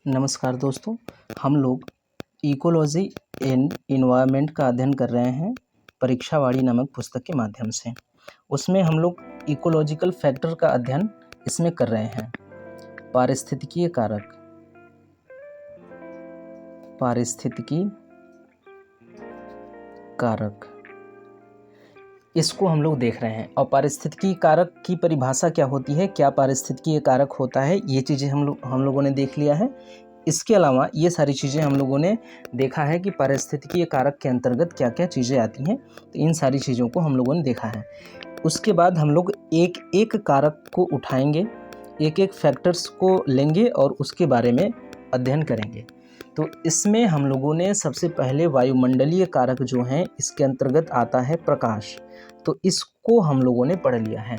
नमस्कार दोस्तों, हम लोग इकोलॉजी एंड इन्वायरमेंट का अध्ययन कर रहे हैं परीक्षावाड़ी नामक पुस्तक के माध्यम से। उसमें हम लोग इकोलॉजिकल फैक्टर का अध्ययन इसमें कर रहे हैं। पारिस्थितिकीय कारक इसको हम लोग देख रहे हैं। और पारिस्थितिकीय कारक की परिभाषा क्या होती है, क्या पारिस्थितिकीय कारक होता है, ये चीज़ें हम लोगों ने देख लिया है। इसके अलावा ये सारी चीज़ें हम लोगों ने देखा है कि पारिस्थितिकीय कारक के अंतर्गत क्या क्या चीज़ें आती हैं, तो इन सारी चीज़ों को हम लोगों ने देखा है। उसके बाद हम लोग एक एक कारक को उठाएंगे, एक एक फैक्टर्स को लेंगे और उसके बारे में अध्ययन करेंगे। तो इसमें हम लोगों ने सबसे पहले वायुमंडलीय कारक जो हैं, इसके अंतर्गत आता है प्रकाश। तो इसको हम लोगों ने पढ़ लिया है।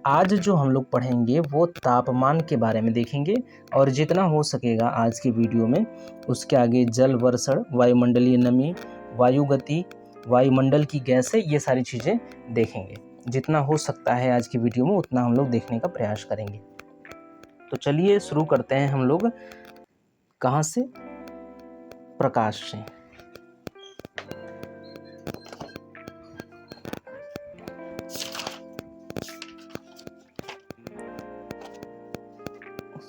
आज जो हम लोग पढ़ेंगे वो तापमान के बारे में देखेंगे, और जितना हो सकेगा आज की वीडियो में उसके आगे जल वर्षण, वायुमंडलीय नमी, वायु गति, वायुमंडल की गैसें, ये सारी चीज़ें देखेंगे। जितना हो सकता है आज की वीडियो में उतना हम लोग देखने का प्रयास करेंगे। तो चलिए शुरू करते हैं हम लोग। कहाँ से? प्रकाश से।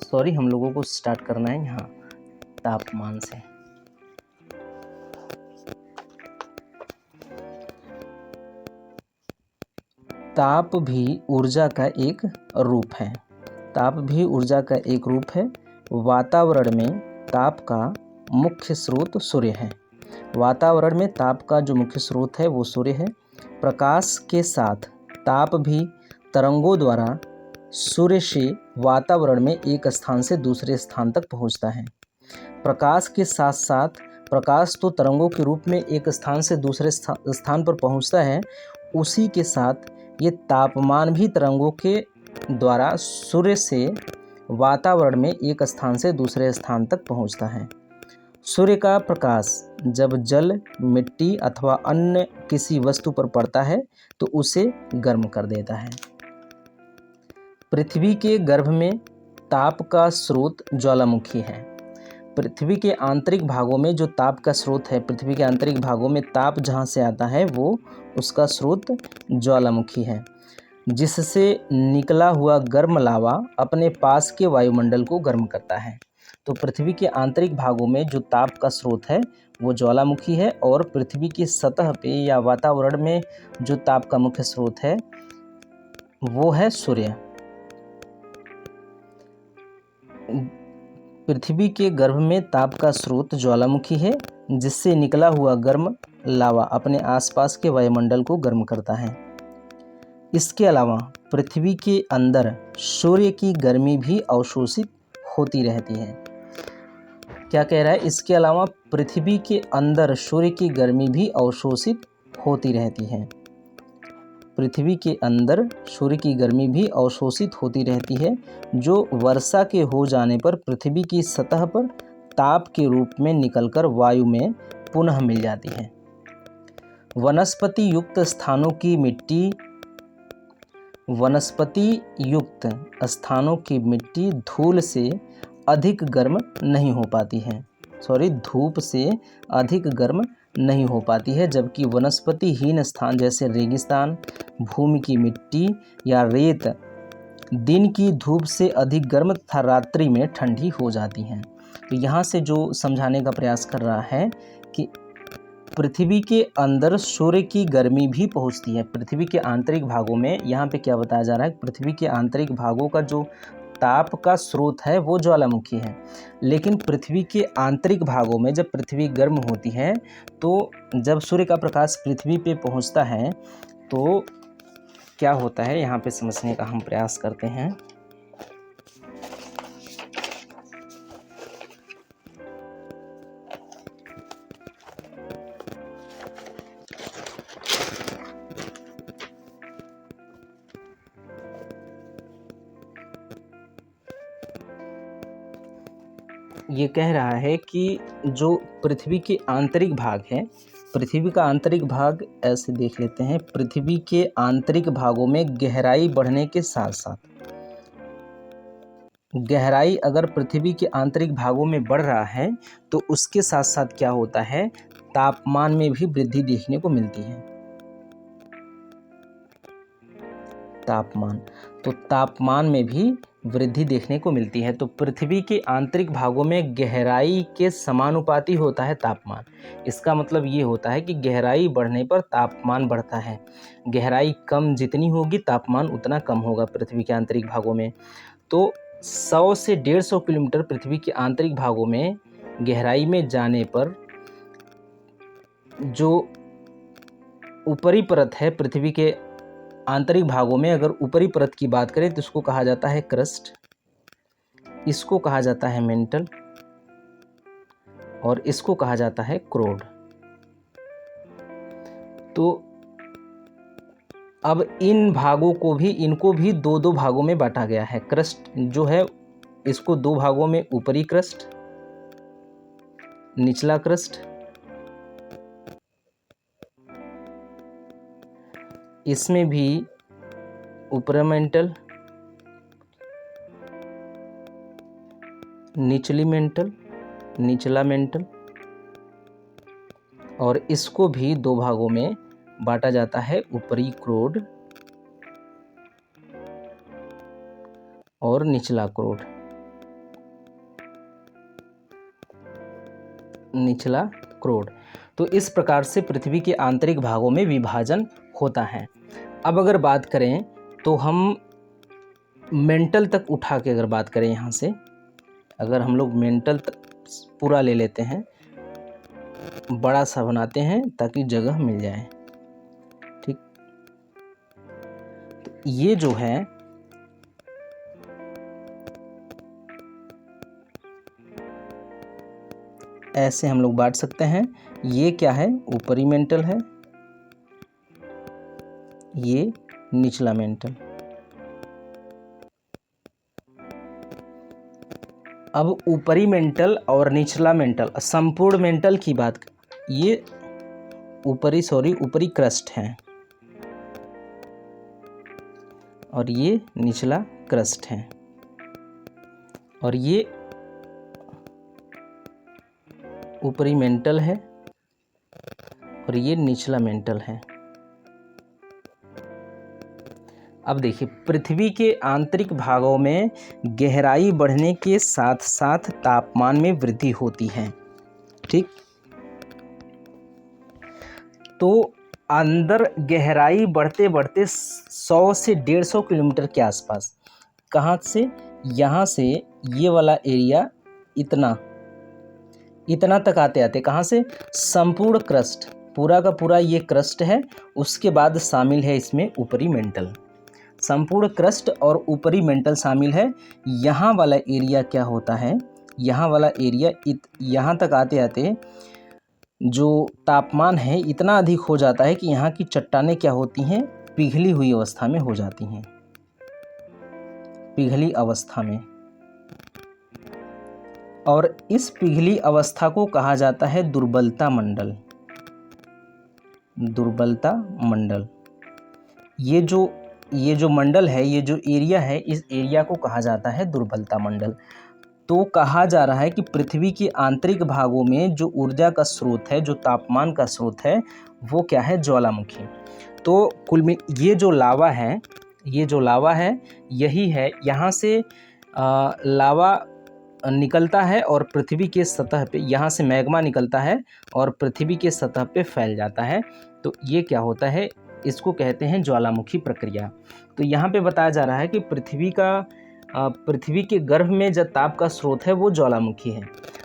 सॉरी, हम लोगों को स्टार्ट करना है यहाँ तापमान से। ताप भी ऊर्जा का एक रूप है। ताप भी ऊर्जा का एक रूप है। वातावरण में ताप का मुख्य स्रोत सूर्य है। वातावरण में ताप का जो मुख्य स्रोत है वो सूर्य है। प्रकाश के साथ ताप भी तरंगों द्वारा सूर्य से वातावरण में एक स्थान से दूसरे स्थान तक पहुंचता है। प्रकाश के साथ साथ प्रकाश तो तरंगों के रूप में एक स्थान से दूसरे स्थान पर पहुंचता है, उसी के साथ ये तापमान भी तरंगों के द्वारा सूर्य से वातावरण में एक स्थान से दूसरे स्थान तक पहुंचता है। सूर्य का प्रकाश जब जल, मिट्टी अथवा अन्य किसी वस्तु पर पड़ता है तो उसे गर्म कर देता है। पृथ्वी के गर्भ में ताप का स्रोत ज्वालामुखी है। पृथ्वी के आंतरिक भागों में जो ताप का स्रोत है, पृथ्वी के आंतरिक भागों में ताप जहाँ से आता है वो उसका स्रोत ज्वालामुखी है, जिससे निकला हुआ गर्म लावा अपने पास के वायुमंडल को गर्म करता है। तो पृथ्वी के आंतरिक भागों में जो ताप का स्रोत है वो ज्वालामुखी है, और पृथ्वी की सतह पे या वातावरण में जो ताप का मुख्य स्रोत है वो है सूर्य। पृथ्वी के गर्भ में ताप का स्रोत ज्वालामुखी है, जिससे निकला हुआ गर्म लावा अपने आसपास के वायुमंडल को गर्म करता है। इसके अलावा पृथ्वी के अंदर सूर्य की गर्मी भी अवशोषित होती रहती है। क्या कह रहा है? इसके अलावा पृथ्वी के अंदर सूर्य की गर्मी भी अवशोषित होती रहती है। पृथ्वी के अंदर सूर्य की गर्मी भी अवशोषित होती रहती है, जो वर्षा के हो जाने पर पृथ्वी की सतह पर ताप के रूप में निकलकर वायु में पुनः मिल जाती है। वनस्पति युक्त स्थानों की मिट्टी धूल से अधिक गर्म नहीं हो पाती है। धूप से अधिक गर्म नहीं हो पाती है, जबकि वनस्पतिहीन स्थान जैसे रेगिस्तान, भूमि की मिट्टी या रेत दिन की धूप से अधिक गर्म तथा रात्रि में ठंडी हो जाती हैं। तो यहाँ से जो समझाने का प्रयास कर रहा है कि पृथ्वी के अंदर सूर्य की गर्मी भी पहुँचती है। पृथ्वी के आंतरिक भागों में, यहाँ पे क्या बताया जा रहा है, पृथ्वी के आंतरिक भागों का जो ताप का स्रोत है वो ज्वालामुखी है, लेकिन पृथ्वी के आंतरिक भागों में जब पृथ्वी गर्म होती है तो जब सूर्य का प्रकाश पृथ्वी पे पहुंचता है तो क्या होता है, यहाँ पे समझने का हम प्रयास करते हैं। ये कह रहा है कि जो पृथ्वी के आंतरिक भाग है, पृथ्वी का आंतरिक भाग ऐसे देख लेते हैं। पृथ्वी के आंतरिक भागों में गहराई बढ़ने के साथ साथ गहराई अगर पृथ्वी के आंतरिक भागों में बढ़ रहा है तो उसके साथ साथ क्या होता है, तापमान में भी वृद्धि देखने को मिलती है। तापमान, तो तापमान में भी वृद्धि देखने को मिलती है। तो पृथ्वी के आंतरिक भागों में गहराई के समानुपाती होता है तापमान। इसका मतलब ये होता है कि गहराई बढ़ने पर तापमान बढ़ता है। गहराई कम जितनी होगी तापमान उतना कम होगा पृथ्वी के आंतरिक भागों में। तो 100 से 150 किलोमीटर पृथ्वी के आंतरिक भागों में गहराई में जाने पर जो ऊपरी परत है पृथ्वी के आंतरिक भागों में, अगर ऊपरी परत की बात करें तो इसको कहा जाता है क्रस्ट, इसको कहा जाता है मेंटल और इसको कहा जाता है क्रोड। तो अब इन भागों को भी, इनको भी दो दो भागों में बांटा गया है। क्रस्ट जो है इसको दो भागों में, ऊपरी क्रस्ट, निचला क्रस्ट। इसमें भी ऊपरी मेंटल, निचली मेंटल, निचला मेंटल, और इसको भी दो भागों में बांटा जाता है, ऊपरी क्रोड और निचला क्रोड, निचला क्रोड। तो इस प्रकार से पृथ्वी के आंतरिक भागों में विभाजन होता है। अब अगर बात करें तो हम मेंटल तक उठा के अगर बात करें, यहाँ से अगर हम लोग मेंटल तक पूरा ले लेते हैं, बड़ा सा बनाते हैं ताकि जगह मिल जाए, ठीक। तो ये जो है ऐसे हम लोग बांट सकते हैं। ये क्या है, ऊपरी मेंटल है, ये निचला मेंटल। अब ऊपरी मेंटल और निचला मेंटल, संपूर्ण मेंटल की बात, ये ऊपरी क्रस्ट है और ये निचला क्रस्ट है, और ये ऊपरी मेंटल है और ये निचला मेंटल है। अब देखिए, पृथ्वी के आंतरिक भागों में गहराई बढ़ने के साथ साथ तापमान में वृद्धि होती है, ठीक। तो अंदर गहराई बढ़ते बढ़ते 100 से 150 किलोमीटर के आसपास, कहाँ से, यहाँ से ये वाला एरिया इतना तक आते आते, कहाँ से, संपूर्ण क्रस्ट, पूरा का पूरा ये क्रस्ट है, उसके बाद शामिल है इसमें ऊपरी मेंटल। संपूर्ण क्रस्ट और ऊपरी मेंटल शामिल है। यहाँ वाला एरिया क्या होता है, यहाँ वाला एरिया यहाँ तक आते आते जो तापमान है इतना अधिक हो जाता है कि यहाँ की चट्टानें क्या होती हैं, पिघली हुई अवस्था में हो जाती हैं, पिघली अवस्था में। और इस पिघली अवस्था को कहा जाता है दुर्बलता मंडल। दुर्बलता मंडल, ये जो मंडल है, ये जो एरिया है, इस एरिया को कहा जाता है दुर्बलता मंडल। तो कहा जा रहा है कि पृथ्वी के आंतरिक भागों में जो ऊर्जा का स्रोत है, जो तापमान का स्रोत है, वो क्या है, ज्वालामुखी। तो कुल में ये जो लावा है, यही है, यहाँ से लावा निकलता है और पृथ्वी के सतह पे, यहाँ से मैग्मा निकलता है और पृथ्वी के सतह पे फैल जाता है। तो ये क्या होता है, इसको कहते हैं ज्वालामुखी प्रक्रिया। तो यहाँ पे बताया जा रहा है कि पृथ्वी के गर्भ में जो ताप का स्रोत है वो ज्वालामुखी है,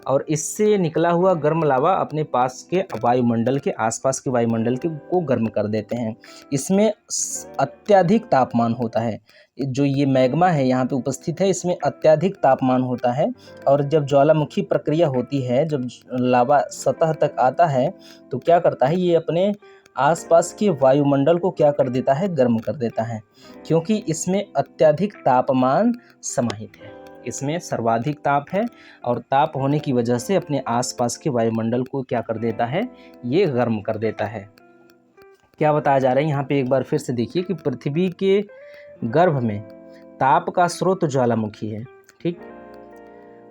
और इससे निकला हुआ गर्म लावा अपने पास के वायुमंडल के, आसपास के वायुमंडल को गर्म कर देते हैं। इसमें अत्यधिक तापमान होता है, जो ये मैग्मा है यहाँ पे उपस्थित है, इसमें अत्यधिक तापमान होता है। और जब ज्वालामुखी प्रक्रिया होती है, जब लावा सतह तक आता है, तो क्या करता है, ये अपने आसपास के वायुमंडल को क्या कर देता है, गर्म कर देता है, क्योंकि इसमें अत्यधिक तापमान समाहित है, इसमें सर्वाधिक ताप है, और ताप होने की वजह से अपने आसपास के वायुमंडल को क्या कर देता है, ये गर्म कर देता है। क्या बताया जा रहा है यहाँ पे, एक बार फिर से देखिए कि पृथ्वी के गर्भ में ताप का स्रोत ज्वालामुखी है, ठीक,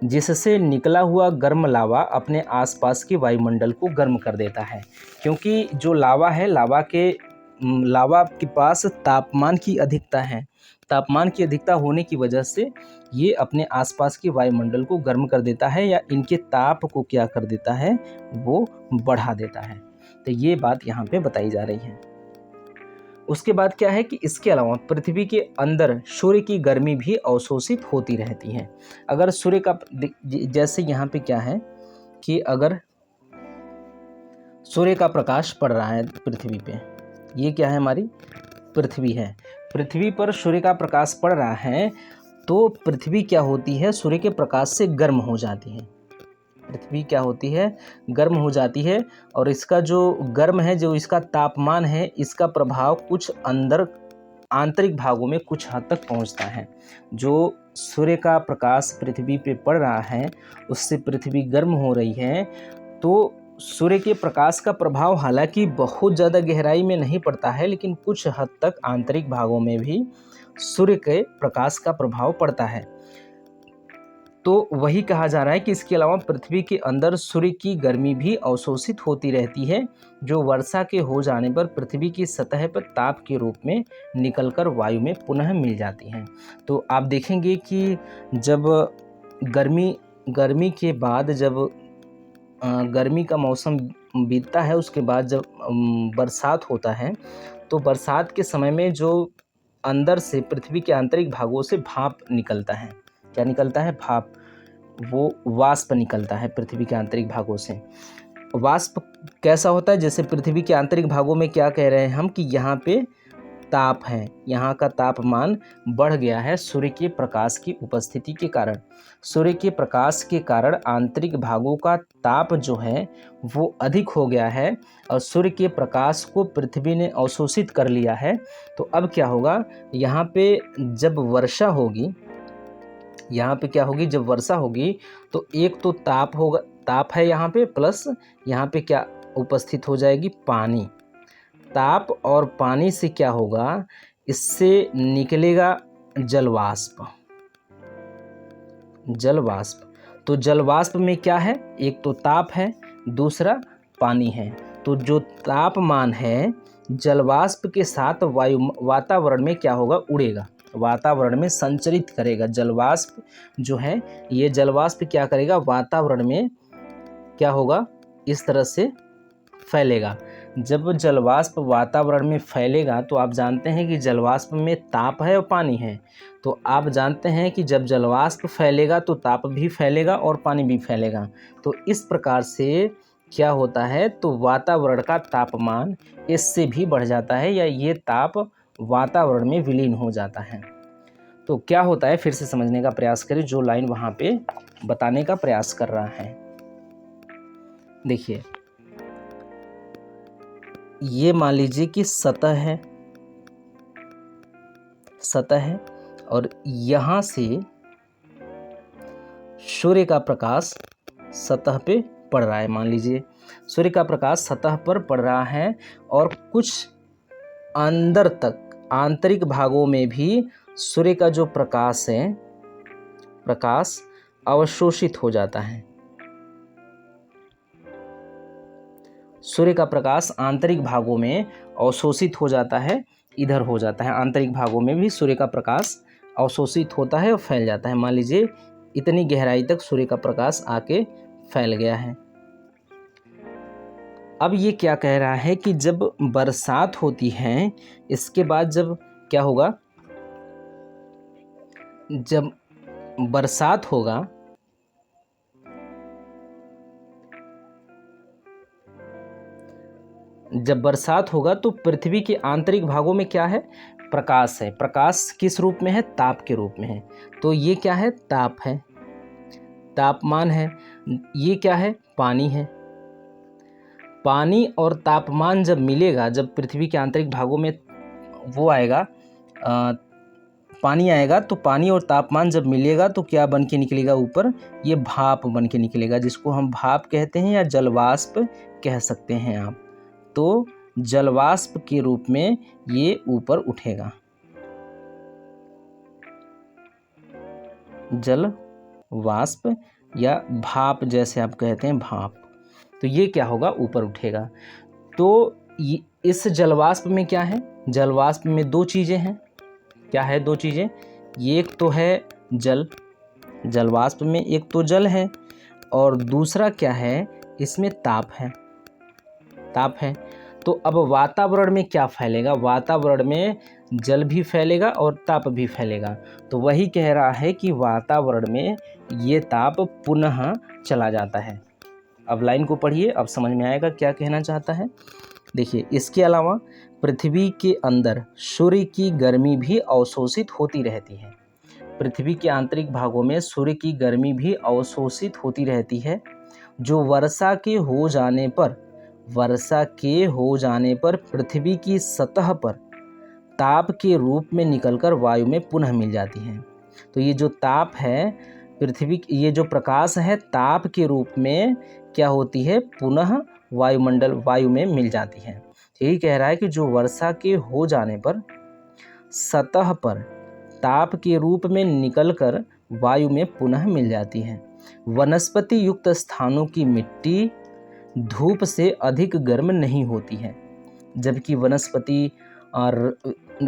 जिससे निकला हुआ गर्म लावा अपने आसपास के वायुमंडल को गर्म कर देता है। क्योंकि जो लावा है, लावा के पास तापमान की अधिकता है। तापमान की अधिकता होने की वजह से ये अपने आसपास के वायुमंडल को गर्म कर देता है, या इनके ताप को क्या कर देता है, वो बढ़ा देता है। तो ये बात यहाँ पे बताई जा रही है। उसके बाद क्या है कि इसके अलावा पृथ्वी के अंदर सूर्य की गर्मी भी अवशोषित होती रहती है। अगर सूर्य का जैसे यहाँ पे क्या है कि अगर सूर्य का प्रकाश पड़ रहा है पृथ्वी पे, ये क्या है, हमारी पृथ्वी है, पृथ्वी पर सूर्य का प्रकाश पड़ रहा है, तो पृथ्वी क्या होती है, सूर्य के प्रकाश से गर्म हो जाती है। पृथ्वी क्या होती है, गर्म हो जाती है, और इसका जो गर्म है, जो इसका तापमान है, इसका प्रभाव कुछ अंदर आंतरिक भागों में कुछ हद तक पहुंचता है। जो सूर्य का प्रकाश पृथ्वी पे पड़ रहा है, उससे पृथ्वी गर्म हो रही है, तो सूर्य के प्रकाश का प्रभाव हालांकि बहुत ज़्यादा गहराई में नहीं पड़ता है, लेकिन कुछ हद तक आंतरिक भागों में भी सूर्य के प्रकाश का प्रभाव पड़ता है। तो वही कहा जा रहा है कि इसके अलावा पृथ्वी के अंदर सूर्य की गर्मी भी अवशोषित होती रहती है, जो वर्षा के हो जाने पर पृथ्वी की सतह पर ताप के रूप में निकलकर वायु में पुनः मिल जाती हैं। तो आप देखेंगे कि जब गर्मी के बाद जब गर्मी का मौसम बीतता है, उसके बाद जब बरसात होता है, तो बरसात के समय में जो अंदर से पृथ्वी के आंतरिक भागों से भाप निकलता है, क्या निकलता है, भाप, वो वाष्प निकलता है पृथ्वी के आंतरिक भागों से। वाष्प कैसा होता है, जैसे पृथ्वी के आंतरिक भागों में क्या कह रहे हैं हम कि यहाँ पे ताप है, यहाँ का तापमान बढ़ गया है सूर्य के प्रकाश की उपस्थिति के कारण। सूर्य के प्रकाश के कारण आंतरिक भागों का ताप जो है वो अधिक हो गया है, और सूर्य के प्रकाश को पृथ्वी ने अवशोषित कर लिया है। तो अब क्या होगा, यहाँ पे जब वर्षा होगी, यहाँ पे क्या होगी, जब वर्षा होगी, तो एक तो ताप होगा, ताप है यहाँ पे, प्लस यहाँ पे क्या उपस्थित हो जाएगी, पानी। ताप और पानी से क्या होगा, इससे निकलेगा जलवाष्प। जलवाष्प, तो जलवाष्प में क्या है, एक तो ताप है, दूसरा पानी है। तो जो तापमान है जलवाष्प के साथ वातावरण में क्या होगा, उड़ेगा, वातावरण में संचरित करेगा। जलवाष्प जो है, ये जलवाष्प क्या करेगा, वातावरण में क्या होगा, इस तरह से फैलेगा। जब जलवाष्प वातावरण में फैलेगा, तो आप जानते हैं कि जलवाष्प में ताप है और पानी है। तो आप जानते हैं कि जब जलवाष्प फैलेगा तो ताप भी फैलेगा और पानी भी फैलेगा। तो इस प्रकार से क्या होता है, तो वातावरण का तापमान इससे भी बढ़ जाता है, या ये ताप वातावरण में विलीन हो जाता है। तो क्या होता है, फिर से समझने का प्रयास करें, जो लाइन वहाँ पे बताने का प्रयास कर रहा है। देखिए, ये मान लीजिए कि सतह है, और यहाँ से सूर्य का प्रकाश सतह पे पड़ रहा है। मान लीजिए सूर्य का प्रकाश सतह पर पड़ रहा है, और कुछ अंदर तक आंतरिक भागों में भी सूर्य का जो प्रकाश है, प्रकाश अवशोषित हो जाता है। सूर्य का प्रकाश आंतरिक भागों में अवशोषित हो जाता है, इधर हो जाता है, आंतरिक भागों में भी सूर्य का प्रकाश अवशोषित होता है और फैल जाता है। मान लीजिए इतनी गहराई तक सूर्य का प्रकाश आके फैल गया है। अब ये क्या कह रहा है कि जब बरसात होती है, इसके बाद जब क्या होगा, जब बरसात होगा, जब बरसात होगा तो पृथ्वी के आंतरिक भागों में क्या है, प्रकाश है। प्रकाश किस रूप में है, ताप के रूप में है। तो ये क्या है, ताप है, तापमान है। ये क्या है, पानी है। पानी और तापमान जब मिलेगा, जब पृथ्वी के आंतरिक भागों में वो आएगा, पानी आएगा, तो पानी और तापमान जब मिलेगा तो क्या बन के निकलेगा ऊपर, ये भाप बन के निकलेगा, जिसको हम भाप कहते हैं या जलवाष्प कह सकते हैं आप। तो जलवाष्प के रूप में ये ऊपर उठेगा। जल वाष्प या भाप, जैसे आप कहते हैं भाप, तो ये क्या होगा, ऊपर उठेगा। तो इस जलवाष्प में क्या है, जलवाष्प में दो चीज़ें हैं। क्या है दो चीज़ें, एक तो है जल, जलवाष्प में एक तो जल है, और दूसरा क्या है, इसमें ताप है, ताप है। तो अब वातावरण में क्या फैलेगा, वातावरण में जल भी फैलेगा और ताप भी फैलेगा। तो वही कह रहा है कि वातावरण में ये ताप पुनः चला जाता है। अब लाइन को पढ़िए, अब समझ में आएगा क्या कहना चाहता है। देखिए, इसके अलावा पृथ्वी के अंदर सूर्य की गर्मी भी अवशोषित होती रहती है। पृथ्वी के आंतरिक भागों में सूर्य की गर्मी भी अवशोषित होती रहती है, जो वर्षा के हो जाने पर पृथ्वी की सतह पर ताप के रूप में निकलकर वायु में पुनः मिल जाती है। तो ये जो ताप है, पृथ्वी, ये जो प्रकाश है, ताप के रूप में क्या होती है, पुनः वायु में मिल जाती है। यही कह रहा है कि जो वर्षा के हो जाने पर सतह पर ताप के रूप में निकलकर वायु में पुनः मिल जाती है। वनस्पति युक्त स्थानों की मिट्टी धूप से अधिक गर्म नहीं होती है, जबकि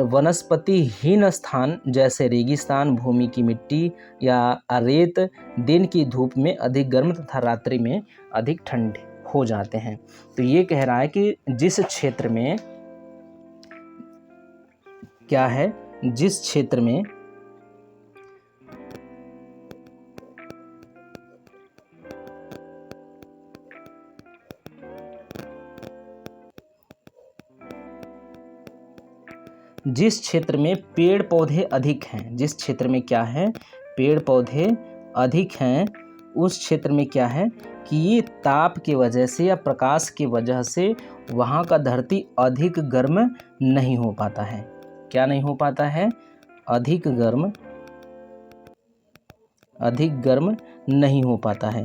वनस्पतिहीन स्थान जैसे रेगिस्तान, भूमि की मिट्टी या रेत दिन की धूप में अधिक गर्म तथा रात्रि में अधिक ठंडे हो जाते हैं। तो ये कह रहा है कि जिस क्षेत्र में क्या है, जिस क्षेत्र में पेड़ पौधे अधिक हैं, जिस क्षेत्र में क्या है, पेड़ पौधे अधिक हैं, उस क्षेत्र में क्या है कि ये ताप की वजह से या प्रकाश की वजह से वहाँ का धरती अधिक गर्म नहीं हो पाता है। क्या नहीं हो पाता है, अधिक गर्म नहीं हो पाता है।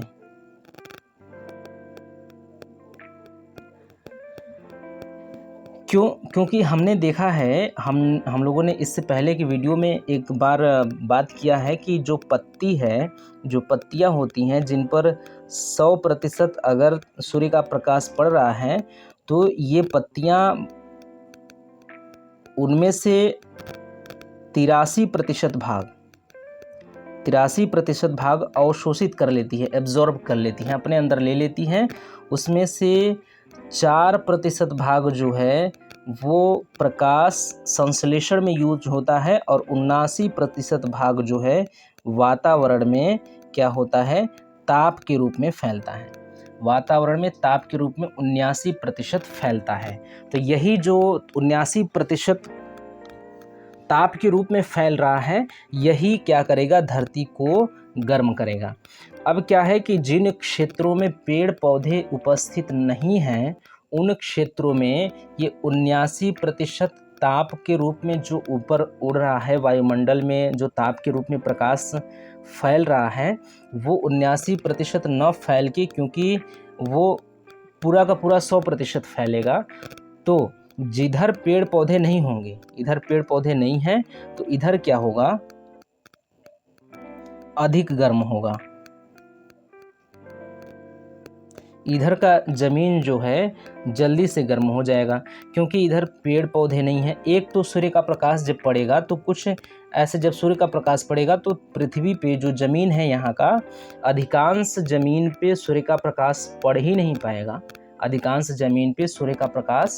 क्योंकि हमने देखा है, हम लोगों ने इससे पहले की वीडियो में एक बार बात किया है कि जो पत्ती है, जो पत्तियां होती हैं, जिन पर 100% अगर सूर्य का प्रकाश पड़ रहा है, तो ये पत्तियां, उनमें से 83% भाग अवशोषित कर लेती है, एब्जॉर्ब कर लेती हैं, अपने अंदर ले लेती हैं। उसमें से 4% भाग जो है वो प्रकाश संश्लेषण में यूज होता है, और 79% भाग जो है वातावरण में क्या होता है, ताप के रूप में फैलता है। वातावरण में ताप के रूप में 79% फैलता है। तो यही जो 79% ताप के रूप में फैल रहा है, यही क्या करेगा, धरती को गर्म करेगा। अब क्या है कि जिन क्षेत्रों में पेड़ पौधे उपस्थित नहीं हैं, उन क्षेत्रों में ये 79% ताप के रूप में जो ऊपर उड़ रहा है, वायुमंडल में जो ताप के रूप में प्रकाश फैल रहा है, वो 79% न फैल के, क्योंकि वो पूरा का पूरा 100% फैलेगा। तो जिधर पेड़ पौधे नहीं होंगे, इधर पेड़ पौधे नहीं हैं, तो इधर क्या होगा, अधिक गर्म होगा। इधर का ज़मीन जो है जल्दी से गर्म हो जाएगा, क्योंकि इधर पेड़ पौधे नहीं हैं। एक तो सूर्य का प्रकाश जब पड़ेगा, तो कुछ ऐसे, जब सूर्य का प्रकाश पड़ेगा तो पृथ्वी पे जो ज़मीन है, यहाँ का अधिकांश ज़मीन पे सूर्य का प्रकाश पड़ ही नहीं पाएगा। अधिकांश ज़मीन पे सूर्य का प्रकाश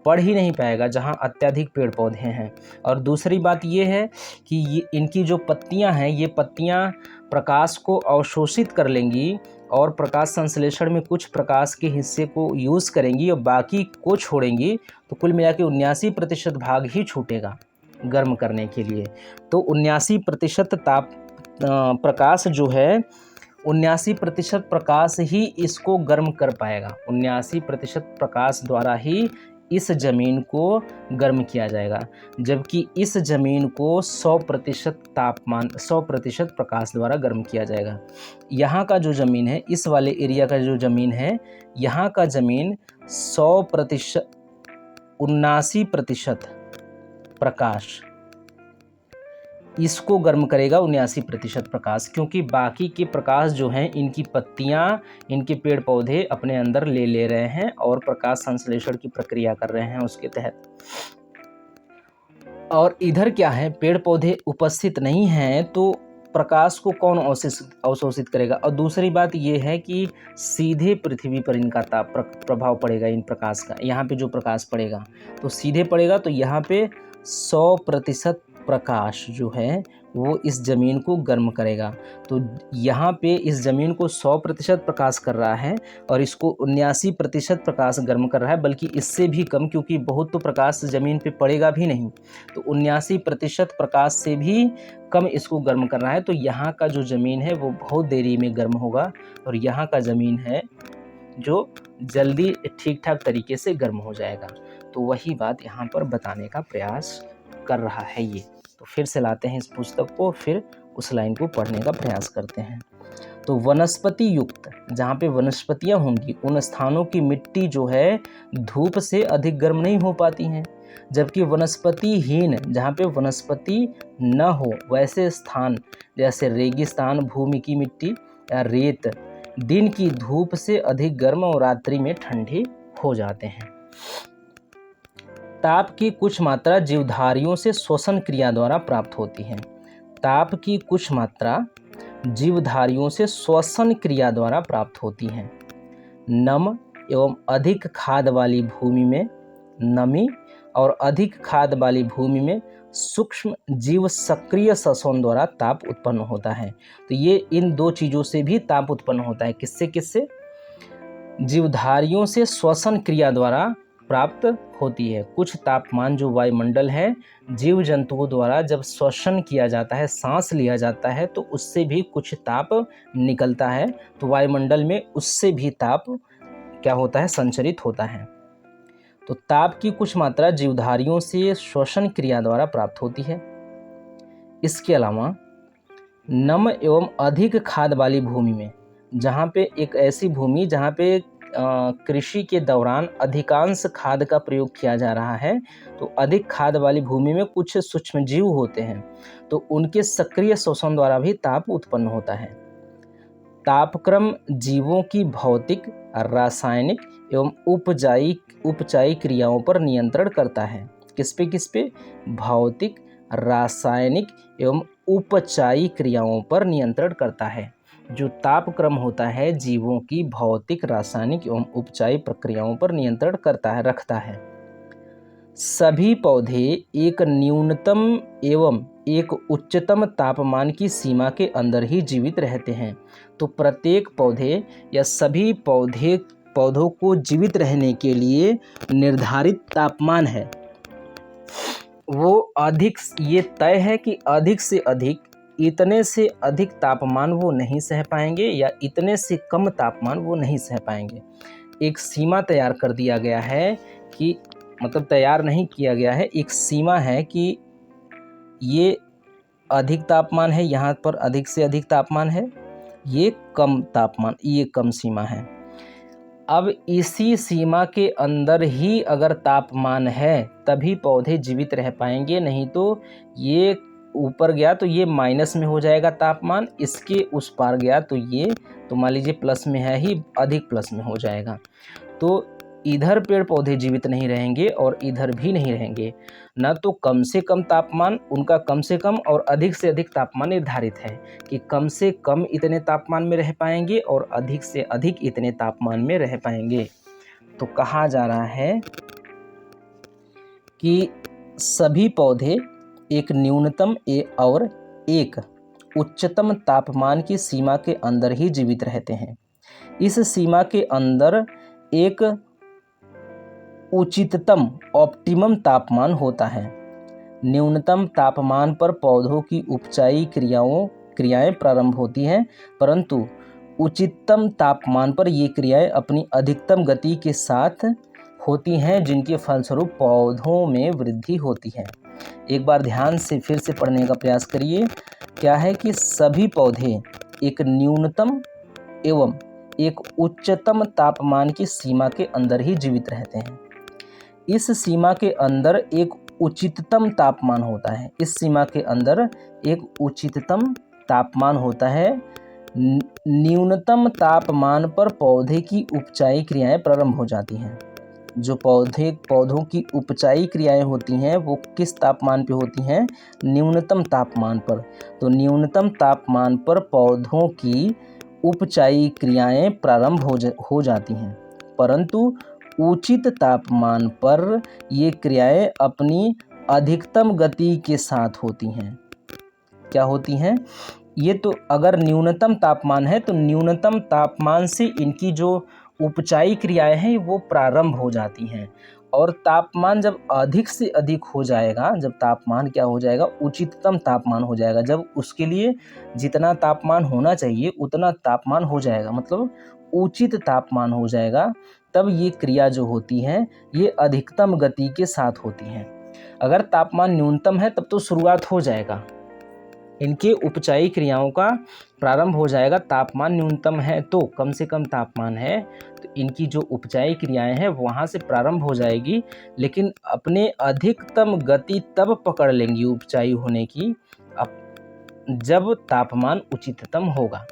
पड़ ही नहीं पाएगा जहाँ अत्यधिक पेड़ पौधे हैं। और दूसरी बात ये है कि इनकी जो पत्तियाँ हैं, ये पत्तियाँ प्रकाश को अवशोषित कर लेंगी और प्रकाश संश्लेषण में कुछ प्रकाश के हिस्से को यूज़ करेंगी और बाकी को छोड़ेंगी। तो कुल मिला के 79% भाग ही छूटेगा गर्म करने के लिए। तो 79% प्रकाश जो है, 79% प्रकाश ही इसको गर्म कर पाएगा। 79% प्रकाश द्वारा ही इस ज़मीन को गर्म किया जाएगा, जबकि इस ज़मीन को 100% तापमान, 100% प्रकाश द्वारा गर्म किया जाएगा। यहाँ का जो ज़मीन है, इस वाले एरिया का जो ज़मीन है, यहाँ का ज़मीन 100%, 79% प्रकाश, इसको गर्म करेगा 79% प्रकाश, क्योंकि बाकी के प्रकाश जो हैं इनकी पत्तियां, इनके पेड़ पौधे अपने अंदर ले रहे हैं और प्रकाश संश्लेषण की प्रक्रिया कर रहे हैं उसके तहत। और इधर क्या है, पेड़ पौधे उपस्थित नहीं हैं तो प्रकाश को कौन अवशोषित करेगा। और दूसरी बात ये है कि सीधे पृथ्वी पर इनका ताप प्रभाव पड़ेगा इन प्रकाश का। यहाँ पे जो प्रकाश पड़ेगा तो सीधे पड़ेगा, तो यहाँ पे 100% प्रकाश जो है वो इस ज़मीन को गर्म करेगा। तो यहाँ पे इस ज़मीन को 100% प्रकाश कर रहा है और इसको 79% प्रकाश गर्म कर रहा है, बल्कि इससे भी कम, क्योंकि बहुत तो प्रकाश ज़मीन पे पड़ेगा भी नहीं। तो 79% प्रकाश से भी कम इसको गर्म कर रहा है। तो यहाँ का जो ज़मीन है वो बहुत देरी में गर्म होगा और यहाँ का ज़मीन है जो जल्दी ठीक ठाक तरीके से गर्म हो जाएगा। तो वही बात यहाँ पर बताने का प्रयास कर रहा है ये। तो फिर से लाते हैं इस पुस्तक को, फिर उस लाइन को पढ़ने का प्रयास करते हैं। तो वनस्पति युक्त, जहाँ पे वनस्पतियाँ होंगी उन स्थानों की मिट्टी जो है धूप से अधिक गर्म नहीं हो पाती हैं, जबकि वनस्पतिहीन, जहाँ पे वनस्पति न हो वैसे स्थान जैसे रेगिस्तान, भूमि की मिट्टी या रेत दिन की धूप से अधिक गर्म और रात्रि में ठंडे हो जाते हैं। ताप की कुछ मात्रा जीवधारियों से श्वसन क्रिया द्वारा प्राप्त होती है। ताप की कुछ मात्रा जीवधारियों से श्वसन क्रिया द्वारा प्राप्त होती हैं। नम एवं अधिक खाद वाली भूमि में नमी और अधिक खाद वाली भूमि में सूक्ष्म जीव सक्रिय श्वसन द्वारा ताप उत्पन्न होता है। तो ये इन दो चीज़ों से भी ताप उत्पन्न होता है। किससे किससे? जीवधारियों से श्वसन क्रिया द्वारा प्राप्त होती है। कुछ तापमान जो वायुमंडल है, जीव जंतुओं द्वारा जब श्वसन किया जाता है, सांस लिया जाता है, तो उससे भी कुछ ताप निकलता है। तो वायुमंडल में उससे भी ताप क्या होता है, संचरित होता है। तो ताप की कुछ मात्रा जीवधारियों से श्वसन क्रिया द्वारा प्राप्त होती है। इसके अलावा नम एवं अधिक खाद वाली भूमि में, जहाँ पे एक ऐसी भूमि जहाँ पे कृषि के दौरान अधिकांश खाद का प्रयोग किया जा रहा है, तो अधिक खाद वाली भूमि में कुछ सूक्ष्मजीव होते हैं, तो उनके सक्रिय श्वसन द्वारा भी ताप उत्पन्न होता है। तापक्रम जीवों की भौतिक, रासायनिक एवं उपचायी क्रियाओं पर नियंत्रण करता है। किस पे? भौतिक, रासायनिक एवं उपचायी क्रियाओं पर नियंत्रण करता है। जो तापक्रम होता है जीवों की भौतिक, रासायनिक एवं उपचायी प्रक्रियाओं पर नियंत्रण रखता है। सभी पौधे एक न्यूनतम एवं एक उच्चतम तापमान की सीमा के अंदर ही जीवित रहते हैं। तो प्रत्येक पौधे या सभी पौधों को जीवित रहने के लिए निर्धारित तापमान है, वो अधिक, ये तय है कि अधिक से अधिक, इतने से अधिक तापमान वो नहीं सह पाएंगे या इतने से कम तापमान वो नहीं सह पाएंगे। एक सीमा तैयार कर दिया गया है कि, मतलब तैयार नहीं किया गया है, एक सीमा है कि ये अधिक तापमान है, यहाँ पर अधिक से अधिक तापमान है, ये कम तापमान, ये कम सीमा है। अब इसी सीमा के अंदर ही अगर तापमान है तभी पौधे जीवित रह पाएंगे, नहीं तो ये ऊपर गया तो ये माइनस में हो जाएगा तापमान, इसके उस पार गया तो ये, तो मान लीजिए प्लस में है ही, अधिक प्लस में हो जाएगा। तो इधर पेड़ पौधे जीवित नहीं रहेंगे और इधर भी नहीं रहेंगे। न तो कम से कम तापमान उनका कम से कम और अधिक से अधिक तापमान निर्धारित है कि कम से कम इतने तापमान में रह पाएंगे और अधिक से अधिक इतने तापमान में रह पाएंगे। तो कहा जा रहा है कि सभी पौधे एक न्यूनतम और एक उच्चतम तापमान की सीमा के अंदर ही जीवित रहते हैं। इस सीमा के अंदर एक उचिततम ऑप्टिमम तापमान होता है। न्यूनतम तापमान पर पौधों की उपचायी क्रियाएं प्रारंभ होती हैं, परंतु उचिततम तापमान पर ये क्रियाएं अपनी अधिकतम गति के साथ होती हैं, जिनके फलस्वरूप पौधों में वृद्धि होती है। एक बार ध्यान से फिर से पढ़ने का प्रयास करिए। क्या है कि सभी पौधे एक न्यूनतम एवं एक उच्चतम तापमान की सीमा के अंदर ही जीवित रहते हैं। इस सीमा के अंदर एक उचिततम तापमान होता है। इस सीमा के अंदर एक उचिततम तापमान होता है। न्यूनतम तापमान पर पौधे की उपचाई क्रियाएं प्रारंभ हो जाती हैं। जो पौधों की उपचाई क्रियाएं होती हैं वो किस तापमान पे होती हैं? न्यूनतम तापमान पर। तो न्यूनतम तापमान पर पौधों की उपचाई क्रियाएं प्रारंभ हो जाती हैं, परंतु उचित तापमान पर ये क्रियाएं अपनी अधिकतम गति के साथ होती हैं। क्या होती हैं? ये तो अगर न्यूनतम तापमान है तो न्यूनतम तापमान से इनकी जो उपचाई क्रियाएं हैं वो प्रारंभ हो जाती हैं, और तापमान जब अधिक से अधिक हो जाएगा, जब तापमान क्या हो जाएगा? उचिततम तापमान हो जाएगा। जब उसके लिए जितना तापमान होना चाहिए उतना तापमान हो जाएगा, मतलब उचित तापमान हो जाएगा, तब ये क्रिया जो होती है ये अधिकतम गति के साथ होती हैं। अगर तापमान न्यूनतम है तब तो शुरुआत हो जाएगा, इनके उपचाई क्रियाओं का प्रारंभ हो जाएगा। तापमान न्यूनतम है तो कम से कम तापमान है तो इनकी जो उपचाई क्रियाएं हैं वहाँ से प्रारंभ हो जाएगी, लेकिन अपने अधिकतम गति तब पकड़ लेंगी उपचाई होने की जब तापमान उचिततम होगा।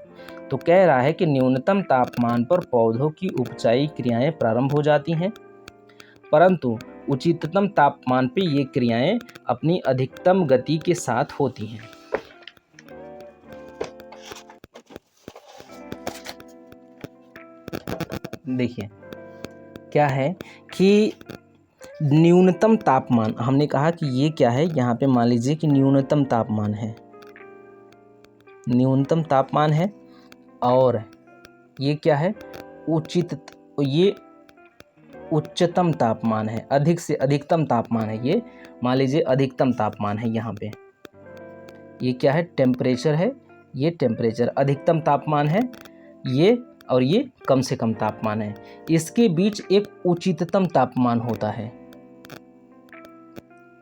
तो कह रहा है कि न्यूनतम तापमान पर पौधों की उपचाई क्रियाएं प्रारंभ हो जाती हैं, परंतु उचिततम तापमान पे ये क्रियाएं अपनी अधिकतम गति के साथ होती हैं। देखिए क्या है कि न्यूनतम तापमान, हमने कहा कि ये क्या है, यहाँ पे मान लीजिए कि न्यूनतम तापमान है, न्यूनतम तापमान है, और ये क्या है? ये उच्चतम तापमान है, अधिक से अधिकतम तापमान है। ये मान लीजिए अधिकतम तापमान है, यहाँ पे ये क्या है? टेम्परेचर है, ये टेम्परेचर अधिकतम तापमान है ये, और ये कम से कम तापमान है। इसके बीच एक उचिततम तापमान होता है,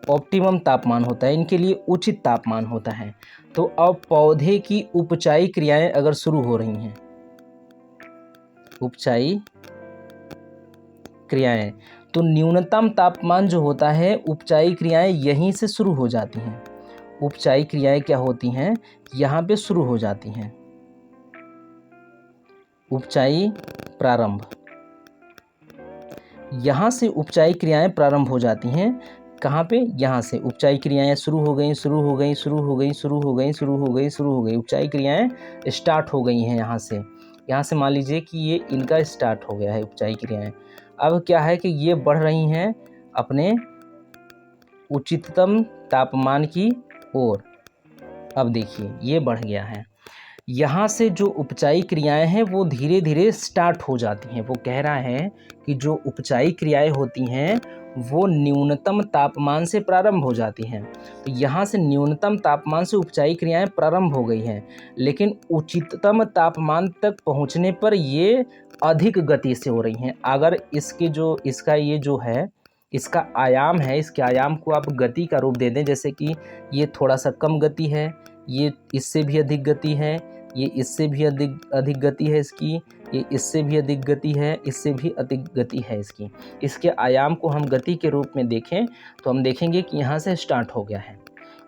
ऑप्टिमम तापमान होता है, इनके लिए उचित तापमान होता है। तो अब पौधे की उपचाई क्रियाएं अगर शुरू हो रही हैं, उपचाई क्रियाएं, तो न्यूनतम तापमान जो होता है उपचाई क्रियाएं यहीं से शुरू हो जाती हैं। उपचाई क्रियाएं क्या होती हैं? यहाँ पे शुरू हो जाती हैं। उपचाई प्रारंभ, यहाँ से उपचाई क्रियाएं प्रारंभ हो जाती हैं। कहाँ पे? यहाँ से उपचाई क्रियाएं शुरू हो गई, शुरू हो गई, शुरू हो गई, शुरू हो गई, शुरू हो गई, शुरू हो गई, उपचाई क्रियाएं स्टार्ट हो गई हैं यहाँ से। यहाँ से मान लीजिए कि ये इनका स्टार्ट हो गया है उपचाई क्रियाएं। अब क्या है कि ये बढ़ रही हैं अपने उचिततम तापमान की ओर। अब देखिए ये बढ़ गया है, यहाँ से जो उपचाई क्रियाएं हैं वो धीरे धीरे स्टार्ट हो जाती हैं। वो कह रहा है कि जो उपचाई क्रियाएं होती हैं वो न्यूनतम तापमान से प्रारंभ हो जाती हैं। तो यहाँ से न्यूनतम तापमान से उपचाई क्रियाएं प्रारंभ हो गई हैं, लेकिन उचिततम तापमान तक पहुँचने पर ये अधिक गति से हो रही हैं। अगर इसका ये जो है, इसका आयाम है, इसके आयाम को आप गति का रूप दे दें, जैसे कि ये थोड़ा सा कम गति है, ये इससे भी अधिक गति है, ये इससे भी अधिक गति है इसकी, ये इससे भी अधिक गति है, इससे भी अधिक गति है इसकी। इसके आयाम को हम गति के रूप में देखें तो हम देखेंगे कि यहाँ से स्टार्ट हो गया है।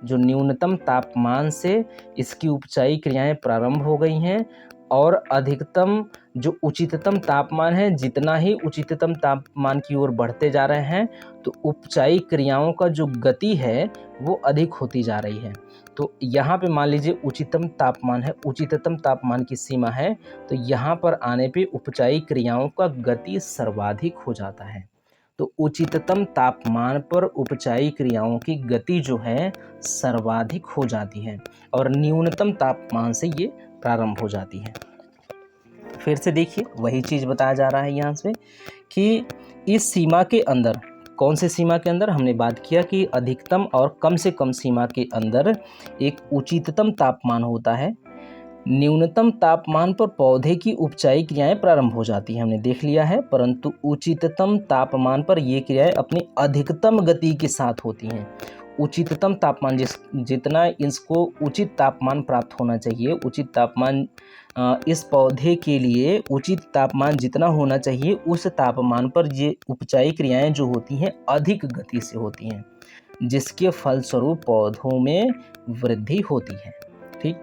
जो न्यूनतम तापमान से इसकी उपचाई क्रियाएं प्रारंभ हो गई हैं, और अधिकतम जो उचिततम तापमान है, जितना ही उचिततम तापमान की ओर बढ़ते जा रहे हैं तो उपचाई क्रियाओं का जो गति है वो अधिक होती जा रही है। तो यहाँ पे मान लीजिए उचितम तापमान है, उचिततम तापमान की सीमा है, तो यहाँ पर आने पे उपचाई क्रियाओं का गति सर्वाधिक हो जाता है। तो उचिततम तापमान पर उपचाई क्रियाओं की गति जो है सर्वाधिक हो जाती है, और न्यूनतम तापमान से ये प्रारंभ हो जाती है। फिर से देखिए वही चीज़ बताया जा रहा है यहाँ से कि इस सीमा के अंदर, कौन से सीमा के अंदर? हमने बात किया कि अधिकतम और कम से कम सीमा के अंदर एक उचिततम तापमान होता है। न्यूनतम तापमान पर पौधे की उपचाई क्रियाएं प्रारंभ हो जाती हैं, हमने देख लिया है, परंतु उचिततम तापमान पर ये क्रियाएं अपनी अधिकतम गति के साथ होती हैं। उचिततम तापमान जितना इसको उचित तापमान प्राप्त होना चाहिए, उचित तापमान इस पौधे के लिए उचित तापमान जितना होना चाहिए उस तापमान पर ये उपचाई क्रियाएं जो होती हैं अधिक गति से होती हैं। जिसके फलस्वरूप पौधों में वृद्धि होती है। ठीक,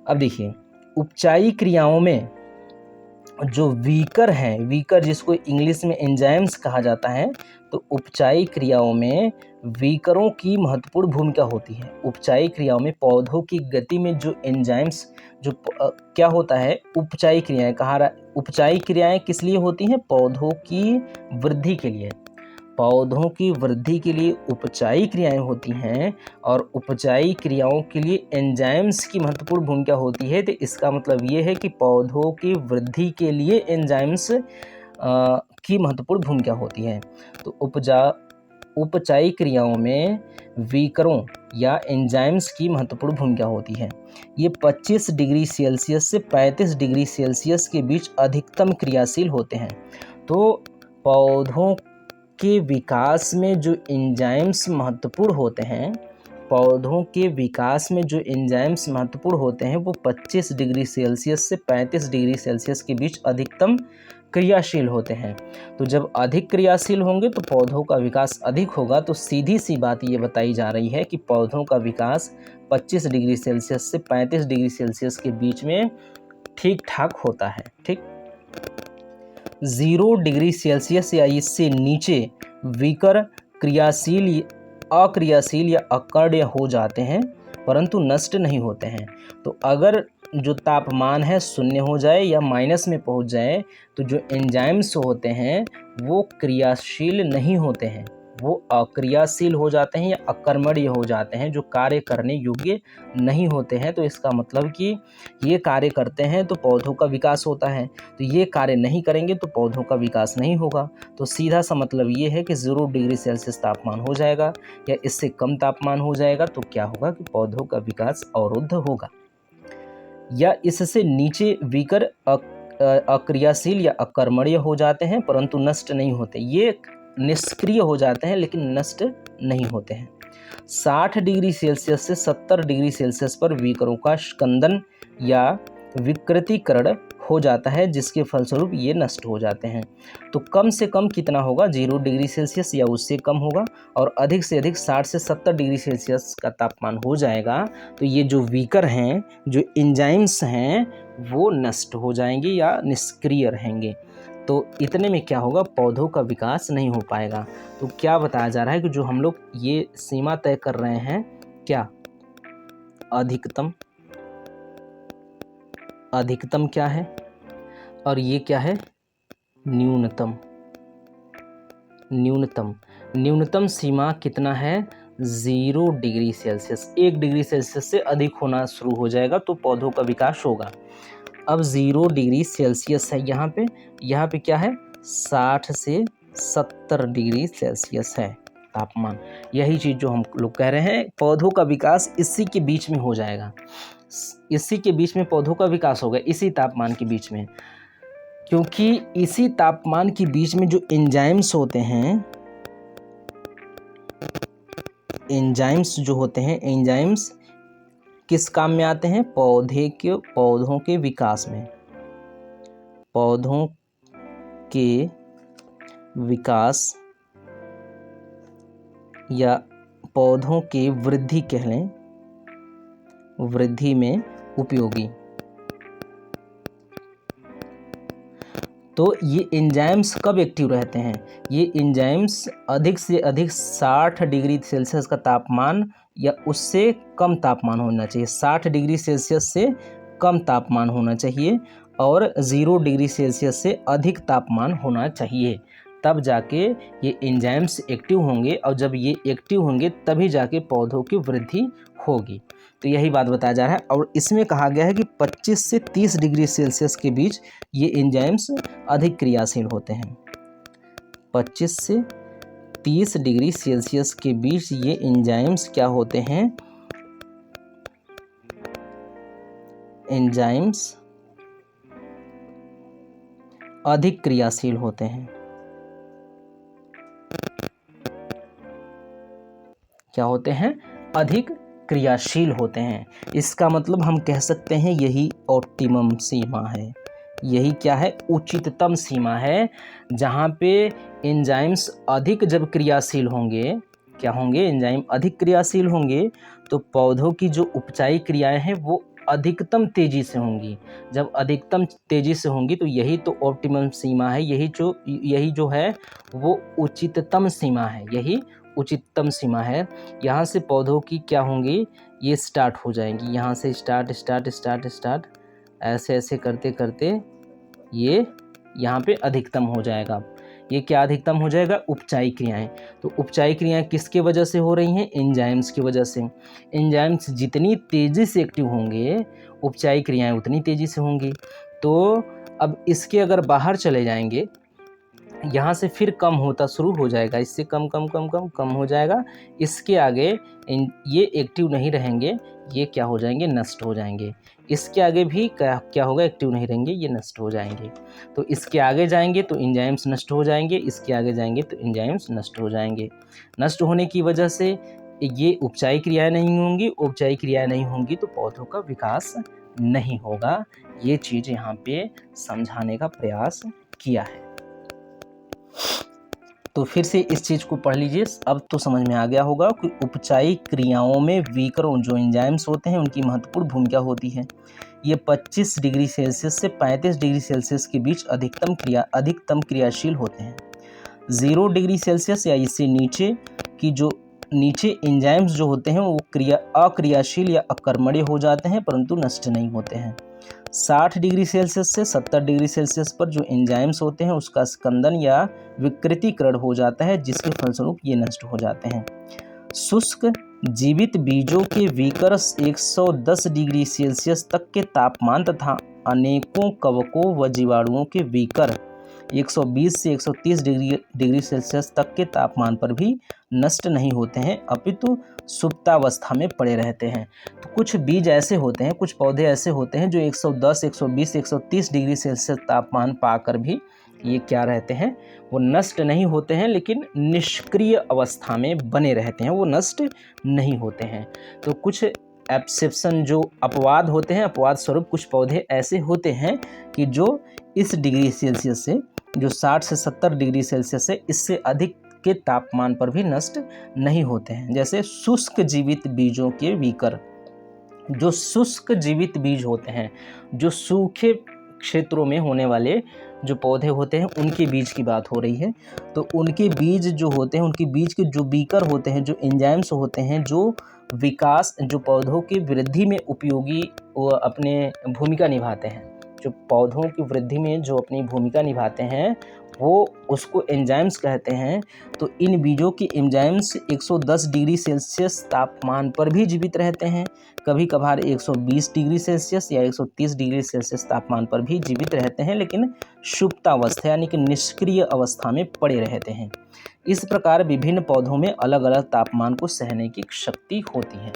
अब देखिए उपचायी क्रियाओं में जो वीकर है, वीकर जिसको इंग्लिश में एंजाइम्स कहा जाता है, तो उपचायी क्रियाओं में वीकरों की महत्वपूर्ण भूमिका होती है। उपचायी क्रियाओं में पौधों की गति में जो एंजाइम्स क्या होता है, उपचायी क्रियाएं उपचायी क्रियाएं किस लिए होती हैं? पौधों की वृद्धि के लिए। पौधों की वृद्धि के लिए उपचायी क्रियाएं होती हैं और उपचायी क्रियाओं के लिए एंजाइम्स की महत्वपूर्ण भूमिका होती है। तो इसका मतलब ये है कि पौधों की वृद्धि के लिए एंजाइम्स की महत्वपूर्ण भूमिका होती है। तो उपचायी क्रियाओं में वीकरों या एंजाइम्स की महत्वपूर्ण भूमिका होती है। ये 25 डिग्री सेल्सियस से 35 डिग्री सेल्सियस के बीच अधिकतम क्रियाशील होते हैं। तो पौधों के विकास में जो एंजाइम्स महत्वपूर्ण होते हैं, पौधों के विकास में जो एंजाइम्स महत्वपूर्ण होते हैं वो 25 डिग्री सेल्सियस से 35 डिग्री सेल्सियस के बीच अधिकतम क्रियाशील होते हैं। तो जब अधिक क्रियाशील होंगे तो पौधों का विकास अधिक होगा। तो सीधी सी बात ये बताई जा रही है कि पौधों का विकास 25 डिग्री सेल्सियस से 35 डिग्री सेल्सियस के बीच में ठीक ठाक होता है। ठीक, 0 डिग्री सेल्सियस या इससे नीचे वीकर क्रियाशील, अक्रियाशील या अकर्मण्य हो जाते हैं परंतु नष्ट नहीं होते हैं। तो अगर जो तापमान है शून्य हो जाए या माइनस में पहुंच जाए तो जो एंजाइम्स होते हैं वो क्रियाशील नहीं होते हैं, वो अक्रियाशील हो जाते हैं या अकर्मण्य हो जाते हैं, जो कार्य करने योग्य नहीं होते हैं। तो इसका मतलब कि ये कार्य करते हैं तो पौधों का विकास होता है, तो ये कार्य नहीं करेंगे तो पौधों का विकास नहीं होगा। तो सीधा सा मतलब ये है कि 0 डिग्री सेल्सियस तापमान हो जाएगा या इससे कम तापमान हो जाएगा तो क्या होगा कि पौधों का विकास अवरुद्ध होगा। या इससे नीचे वीकर अक्रियाशील या अकर्मण्य हो जाते हैं परंतु नष्ट नहीं होते, ये निष्क्रिय हो जाते हैं लेकिन नष्ट नहीं होते हैं। 60 डिग्री सेल्सियस से 70 डिग्री सेल्सियस पर वीकरों का स्कंदन या विकृतीकरण हो जाता है जिसके फलस्वरूप ये नष्ट हो जाते हैं। तो कम से कम कितना होगा? 0 डिग्री सेल्सियस या उससे कम होगा और अधिक से अधिक 60 से 70 डिग्री सेल्सियस का तापमान हो जाएगा तो ये जो वीकर हैं, जो एंजाइम्स हैं, वो नष्ट हो जाएंगे या निष्क्रिय रहेंगे। तो इतने में क्या होगा? पौधों का विकास नहीं हो पाएगा। तो क्या बताया जा रहा है कि जो हम लोग ये सीमा तय कर रहे हैं, क्या अधिकतम, अधिकतम क्या है और ये क्या है? न्यूनतम। न्यूनतम सीमा कितना है? 0 डिग्री सेल्सियस। 1 डिग्री सेल्सियस से अधिक होना शुरू हो जाएगा तो पौधों का विकास होगा। अब 0 डिग्री सेल्सियस है यहाँ पे क्या है? 60 से 70 डिग्री सेल्सियस है तापमान। यही चीज़ जो हम लोग कह रहे हैं, पौधों का विकास इसी के बीच में हो जाएगा, इसी के बीच में पौधों का विकास होगा, इसी तापमान के बीच में। क्योंकि इसी तापमान के बीच में जो एंजाइम्स होते हैं, एंजाइम्स जो होते हैं, एंजाइम्स किस काम में आते हैं? पौधों के विकास में, पौधों के विकास या पौधों के वृद्धि कह लें, वृद्धि में उपयोगी। तो ये एंजाइम्स कब एक्टिव रहते हैं? ये एंजाइम्स अधिक से अधिक 60 डिग्री सेल्सियस का तापमान या उससे कम तापमान होना चाहिए, 60 डिग्री सेल्सियस से कम तापमान होना चाहिए और 0 डिग्री सेल्सियस से अधिक तापमान होना चाहिए, तब जाके ये एंजाइम्स एक्टिव होंगे और जब ये एक्टिव होंगे तभी जाके पौधों की वृद्धि होगी। तो यही बात बताया जा रहा है और इसमें कहा गया है कि 25 से 30 डिग्री सेल्सियस के बीच ये एंजाइम्स अधिक क्रियाशील होते हैं। 25 से 30 डिग्री सेल्सियस के बीच ये एंजाइम्स क्या होते हैं? एंजाइम्स अधिक क्रियाशील होते हैं। क्या होते हैं? अधिक क्रियाशील होते हैं। इसका मतलब हम कह सकते हैं यही ऑप्टिमम सीमा है, यही क्या है? उचिततम सीमा है, जहाँ पे एंजाइम्स अधिक जब क्रियाशील होंगे क्या होंगे, एंजाइम अधिक क्रियाशील होंगे तो पौधों की जो उपचाई क्रियाएं हैं वो अधिकतम तेजी से होंगी। जब अधिकतम तेजी से होंगी तो यही तो ऑप्टिमम सीमा है, यही जो है वो उचिततम सीमा है, यही उचिततम सीमा है। यहाँ से पौधों की क्या होंगी, ये स्टार्ट हो जाएंगी, यहाँ से स्टार्ट ऐसे ऐसे करते करते ये यहाँ पे अधिकतम हो जाएगा। ये क्या अधिकतम हो जाएगा, उपचाई क्रियाएं। तो उपचाई क्रियाएं किसके वजह से हो रही हैं, एंजाइम्स की वजह से। एंजाइम्स जितनी तेज़ी से एक्टिव होंगे उपचाई क्रियाएं उतनी तेज़ी से होंगी। तो अब इसके अगर बाहर चले जाएंगे, यहाँ से फिर कम होता शुरू हो जाएगा, इससे कम हो जाएगा। इसके आगे ये एक्टिव नहीं रहेंगे, ये क्या हो जाएंगे, नष्ट हो जाएंगे। इसके आगे भी क्या होगा, एक्टिव नहीं रहेंगे, ये नष्ट हो जाएंगे। तो इसके आगे जाएंगे तो एंजाइम्स नष्ट हो जाएंगे, इसके आगे जाएंगे तो एंजाइम्स नष्ट हो जाएंगे। नष्ट होने की वजह से ये उपचाई क्रियाएं नहीं होंगी, उपचाई क्रियाएं नहीं होंगी तो पौधों का विकास नहीं होगा। ये चीज़ यहाँ पे समझाने का प्रयास किया है। तो फिर से इस चीज़ को पढ़ लीजिए, अब तो समझ में आ गया होगा कि उपचाई क्रियाओं में विकरों जो एंजाइम्स होते हैं उनकी महत्वपूर्ण भूमिका होती है। ये 25 डिग्री सेल्सियस से 35 डिग्री सेल्सियस के बीच अधिकतम क्रियाशील होते हैं। 0 डिग्री सेल्सियस या इससे नीचे एंजाइम्स जो होते हैं वो अक्रियाशील या अकर्मण्य हो जाते हैं परंतु नष्ट नहीं होते हैं। 60 डिग्री सेल्सियस से 70 डिग्री सेल्सियस पर जो एंजाइम्स होते हैं उसका स्कंदन या विकृतीकरण हो जाता है जिसके फलस्वरूप ये नष्ट हो जाते हैं। शुष्क जीवित बीजों के विकर 110 डिग्री सेल्सियस तक के तापमान तथा अनेकों कवकों व जीवाणुओं के विकर 120 से 130 डिग्री सेल्सियस तक के तापमान पर भी नष्ट नहीं होते हैं अपितु सुप्तावस्था में पड़े रहते हैं। तो कुछ बीज ऐसे होते हैं, कुछ पौधे ऐसे होते हैं जो 110, 120, 130 डिग्री सेल्सियस तापमान पाकर भी ये क्या रहते हैं, वो नष्ट नहीं होते हैं लेकिन निष्क्रिय अवस्था में बने रहते हैं, वो नष्ट नहीं होते हैं। तो कुछ एक्सेप्शन जो अपवाद होते हैं, अपवाद स्वरूप कुछ पौधे ऐसे होते हैं कि जो इस डिग्री सेल्सियस से जो 60 से 70 डिग्री सेल्सियस है इससे अधिक के तापमान पर भी नष्ट नहीं होते हैं। जैसे शुष्क जीवित बीजों के विकर, जो शुष्क जीवित बीज होते हैं, जो सूखे क्षेत्रों में होने वाले जो पौधे होते हैं उनके बीज की बात हो रही है। तो उनके बीज जो होते हैं, उनके बीज के जो बीकर होते हैं, जो एंजाइम्स होते हैं, जो विकास, जो पौधों की वृद्धि में उपयोगी वो अपने भूमिका निभाते हैं, जो पौधों की वृद्धि में जो अपनी भूमिका निभाते हैं वो उसको एंजाइम्स कहते हैं। तो इन बीजों के एंजाइम्स 110 डिग्री सेल्सियस तापमान पर भी जीवित रहते हैं, कभी कभार 120 डिग्री सेल्सियस या 130 डिग्री सेल्सियस तापमान पर भी जीवित रहते हैं लेकिन सुप्तावस्था यानी कि निष्क्रिय अवस्था में पड़े रहते हैं। इस प्रकार विभिन्न पौधों में अलग अलग तापमान को सहने की शक्ति होती है।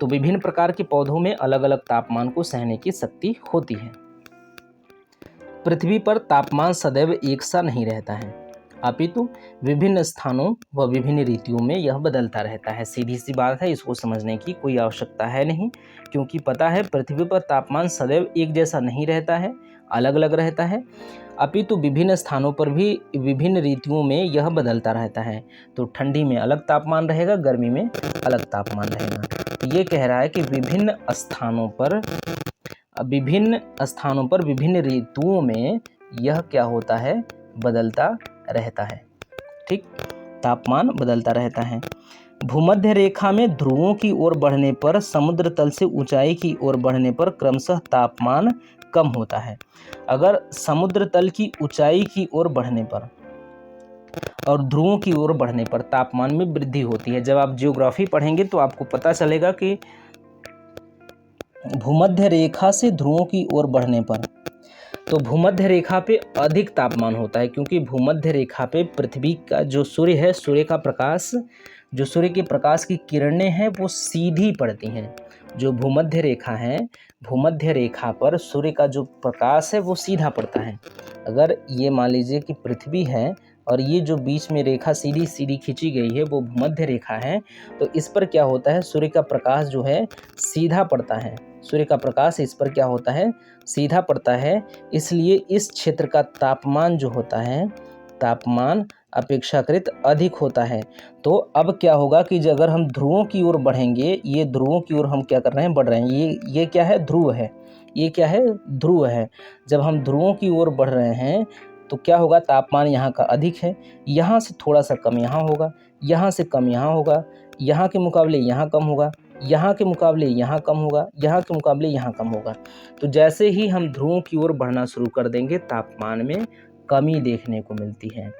तो विभिन्न प्रकार के पौधों में अलग अलग तापमान को सहने की शक्ति होती है। पृथ्वी पर तापमान सदैव एक सा नहीं रहता है अपितु विभिन्न स्थानों व विभिन्न ऋतुओं में यह बदलता रहता है। सीधी सी बात है, इसको समझने की कोई आवश्यकता है नहीं, क्योंकि पता है पृथ्वी पर तापमान सदैव एक जैसा नहीं रहता है, अलग अलग रहता है, अपितु विभिन्न स्थानों पर भी विभिन्न ऋतुओं में यह बदलता रहता है। तो ठंडी में अलग तापमान रहेगा, गर्मी में अलग तापमान रहेगा। तो ये कह रहा है कि विभिन्न स्थानों पर विभिन्न ऋतुओं में यह क्या होता है, बदलता रहता है। ठीक, तापमान बदलता रहता है। भूमध्य रेखा में ध्रुवों की ओर बढ़ने पर समुद्र तल से ऊंचाई की ओर बढ़ने पर क्रमशः तापमान कम होता है। अगर समुद्र तल की ऊंचाई की ओर बढ़ने पर और ध्रुवों की ओर बढ़ने पर तापमान में वृद्धि होती है। जब आप जियोग्राफी पढ़ेंगे तो आपको पता चलेगा कि भूमध्य रेखा से ध्रुवों की ओर बढ़ने पर तो भूमध्य रेखा पे अधिक तापमान होता है, क्योंकि भूमध्य रेखा पे पृथ्वी का जो सूर्य है, सूर्य का प्रकाश, जो सूर्य के प्रकाश की किरणें हैं वो सीधी पड़ती हैं। जो भूमध्य रेखा है, भूमध्य रेखा पर सूर्य का जो प्रकाश है वो सीधा पड़ता है। अगर ये मान लीजिए कि पृथ्वी है और ये जो बीच में रेखा सीधी सीधी खींची गई है वो भूमध्य रेखा है, तो इस पर क्या होता है, सूर्य का प्रकाश जो है सीधा पड़ता है। सूर्य का प्रकाश इस पर क्या होता है, सीधा पड़ता है। इसलिए इस क्षेत्र का तापमान जो होता है तापमान अपेक्षाकृत अधिक होता है। तो अब क्या होगा कि अगर हम ध्रुवों की ओर बढ़ेंगे, ये ध्रुवों की ओर हम क्या कर रहे हैं, बढ़ रहे हैं। ये क्या है, ध्रुव है। ये क्या है, ध्रुव है। जब हम ध्रुवों की ओर बढ़ रहे हैं तो क्या होगा, तापमान यहाँ का अधिक है, यहाँ से थोड़ा सा कम यहाँ होगा, यहाँ से कम यहाँ होगा, यहाँ के मुकाबले यहाँ कम होगा, यहाँ के मुकाबले यहाँ कम होगा, यहाँ के मुकाबले यहाँ कम होगा। तो जैसे ही हम ध्रुवों की ओर बढ़ना शुरू कर देंगे, तापमान में कमी देखने को मिलती है।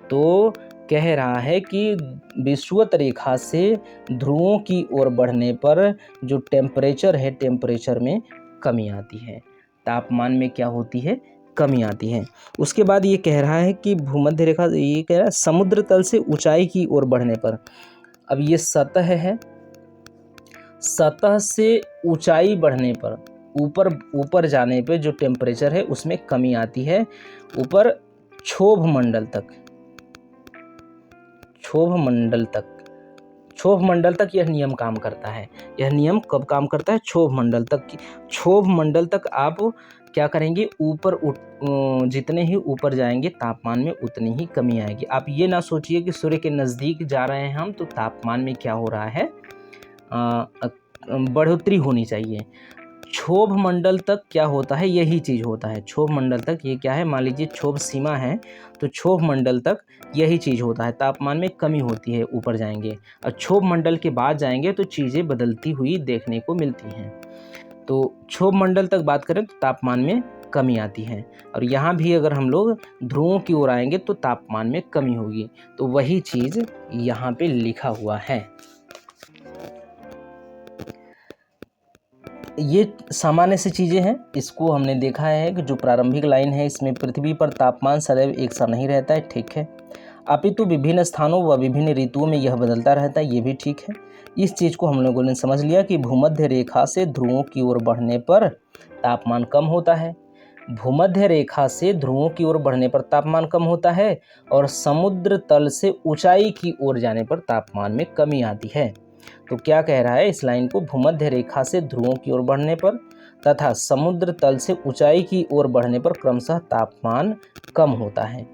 तो कह रहा है कि विषुवत रेखा से ध्रुवों की ओर बढ़ने पर जो टेम्परेचर है, टेम्परेचर में कमी आती है, तापमान में क्या होती है, कमी आती है। उसके बाद ये कह रहा है कि भूमध्य रेखा, ये कह रहा है समुद्र तल से ऊंचाई की ओर बढ़ने पर। अब ये सतह है, सतह से ऊंचाई बढ़ने पर, ऊपर जाने पे जो टेम्परेचर है उसमें कमी आती है। ऊपर क्षोभ मंडल तक, क्षोभ मंडल तक यह नियम काम करता है। यह नियम कब काम करता है, क्षोभ मंडल तक। क्षोभ मंडल तक आप क्या करेंगे, ऊपर जितने ही ऊपर जाएंगे तापमान में उतनी ही कमी आएगी। आप ये ना सोचिए कि सूर्य के नज़दीक जा रहे हैं हम तो तापमान में क्या हो रहा है, बढ़ोतरी होनी चाहिए। क्षोभ मंडल तक क्या होता है, यही चीज़ होता है। क्षोभ मंडल तक ये क्या है, मान लीजिए क्षोभ सीमा है तो क्षोभ मंडल तक यही चीज़ होता है, तापमान में कमी होती है ऊपर जाएंगे। और क्षोभ मंडल के बाद जाएंगे तो चीज़ें बदलती हुई देखने को मिलती हैं। तो क्षोभ मंडल तक बात करें तो तापमान में कमी आती है। और यहाँ भी अगर हम लोग ध्रुवों की ओर आएंगे तो तापमान में कमी होगी। तो वही चीज़ यहाँ पे लिखा हुआ है। ये सामान्य सी चीज़ें हैं, इसको हमने देखा है कि जो प्रारंभिक लाइन है इसमें पृथ्वी पर तापमान सदैव एक सा नहीं रहता है, ठीक है, अपितु विभिन्न स्थानों व विभिन्न ऋतुओं में यह बदलता रहता है, ये भी ठीक है। इस चीज़ को हम लोगों ने समझ लिया कि भूमध्य रेखा से ध्रुवों की ओर बढ़ने पर तापमान कम होता है, भूमध्य रेखा से ध्रुवों की ओर बढ़ने पर तापमान कम होता है, और समुद्र तल से ऊंचाई की ओर जाने पर तापमान में कमी आती है। तो क्या कह रहा है इस लाइन को, भूमध्य रेखा से ध्रुवों की ओर बढ़ने पर तथा समुद्र तल से ऊंचाई की ओर बढ़ने पर क्रमशः तापमान कम होता है।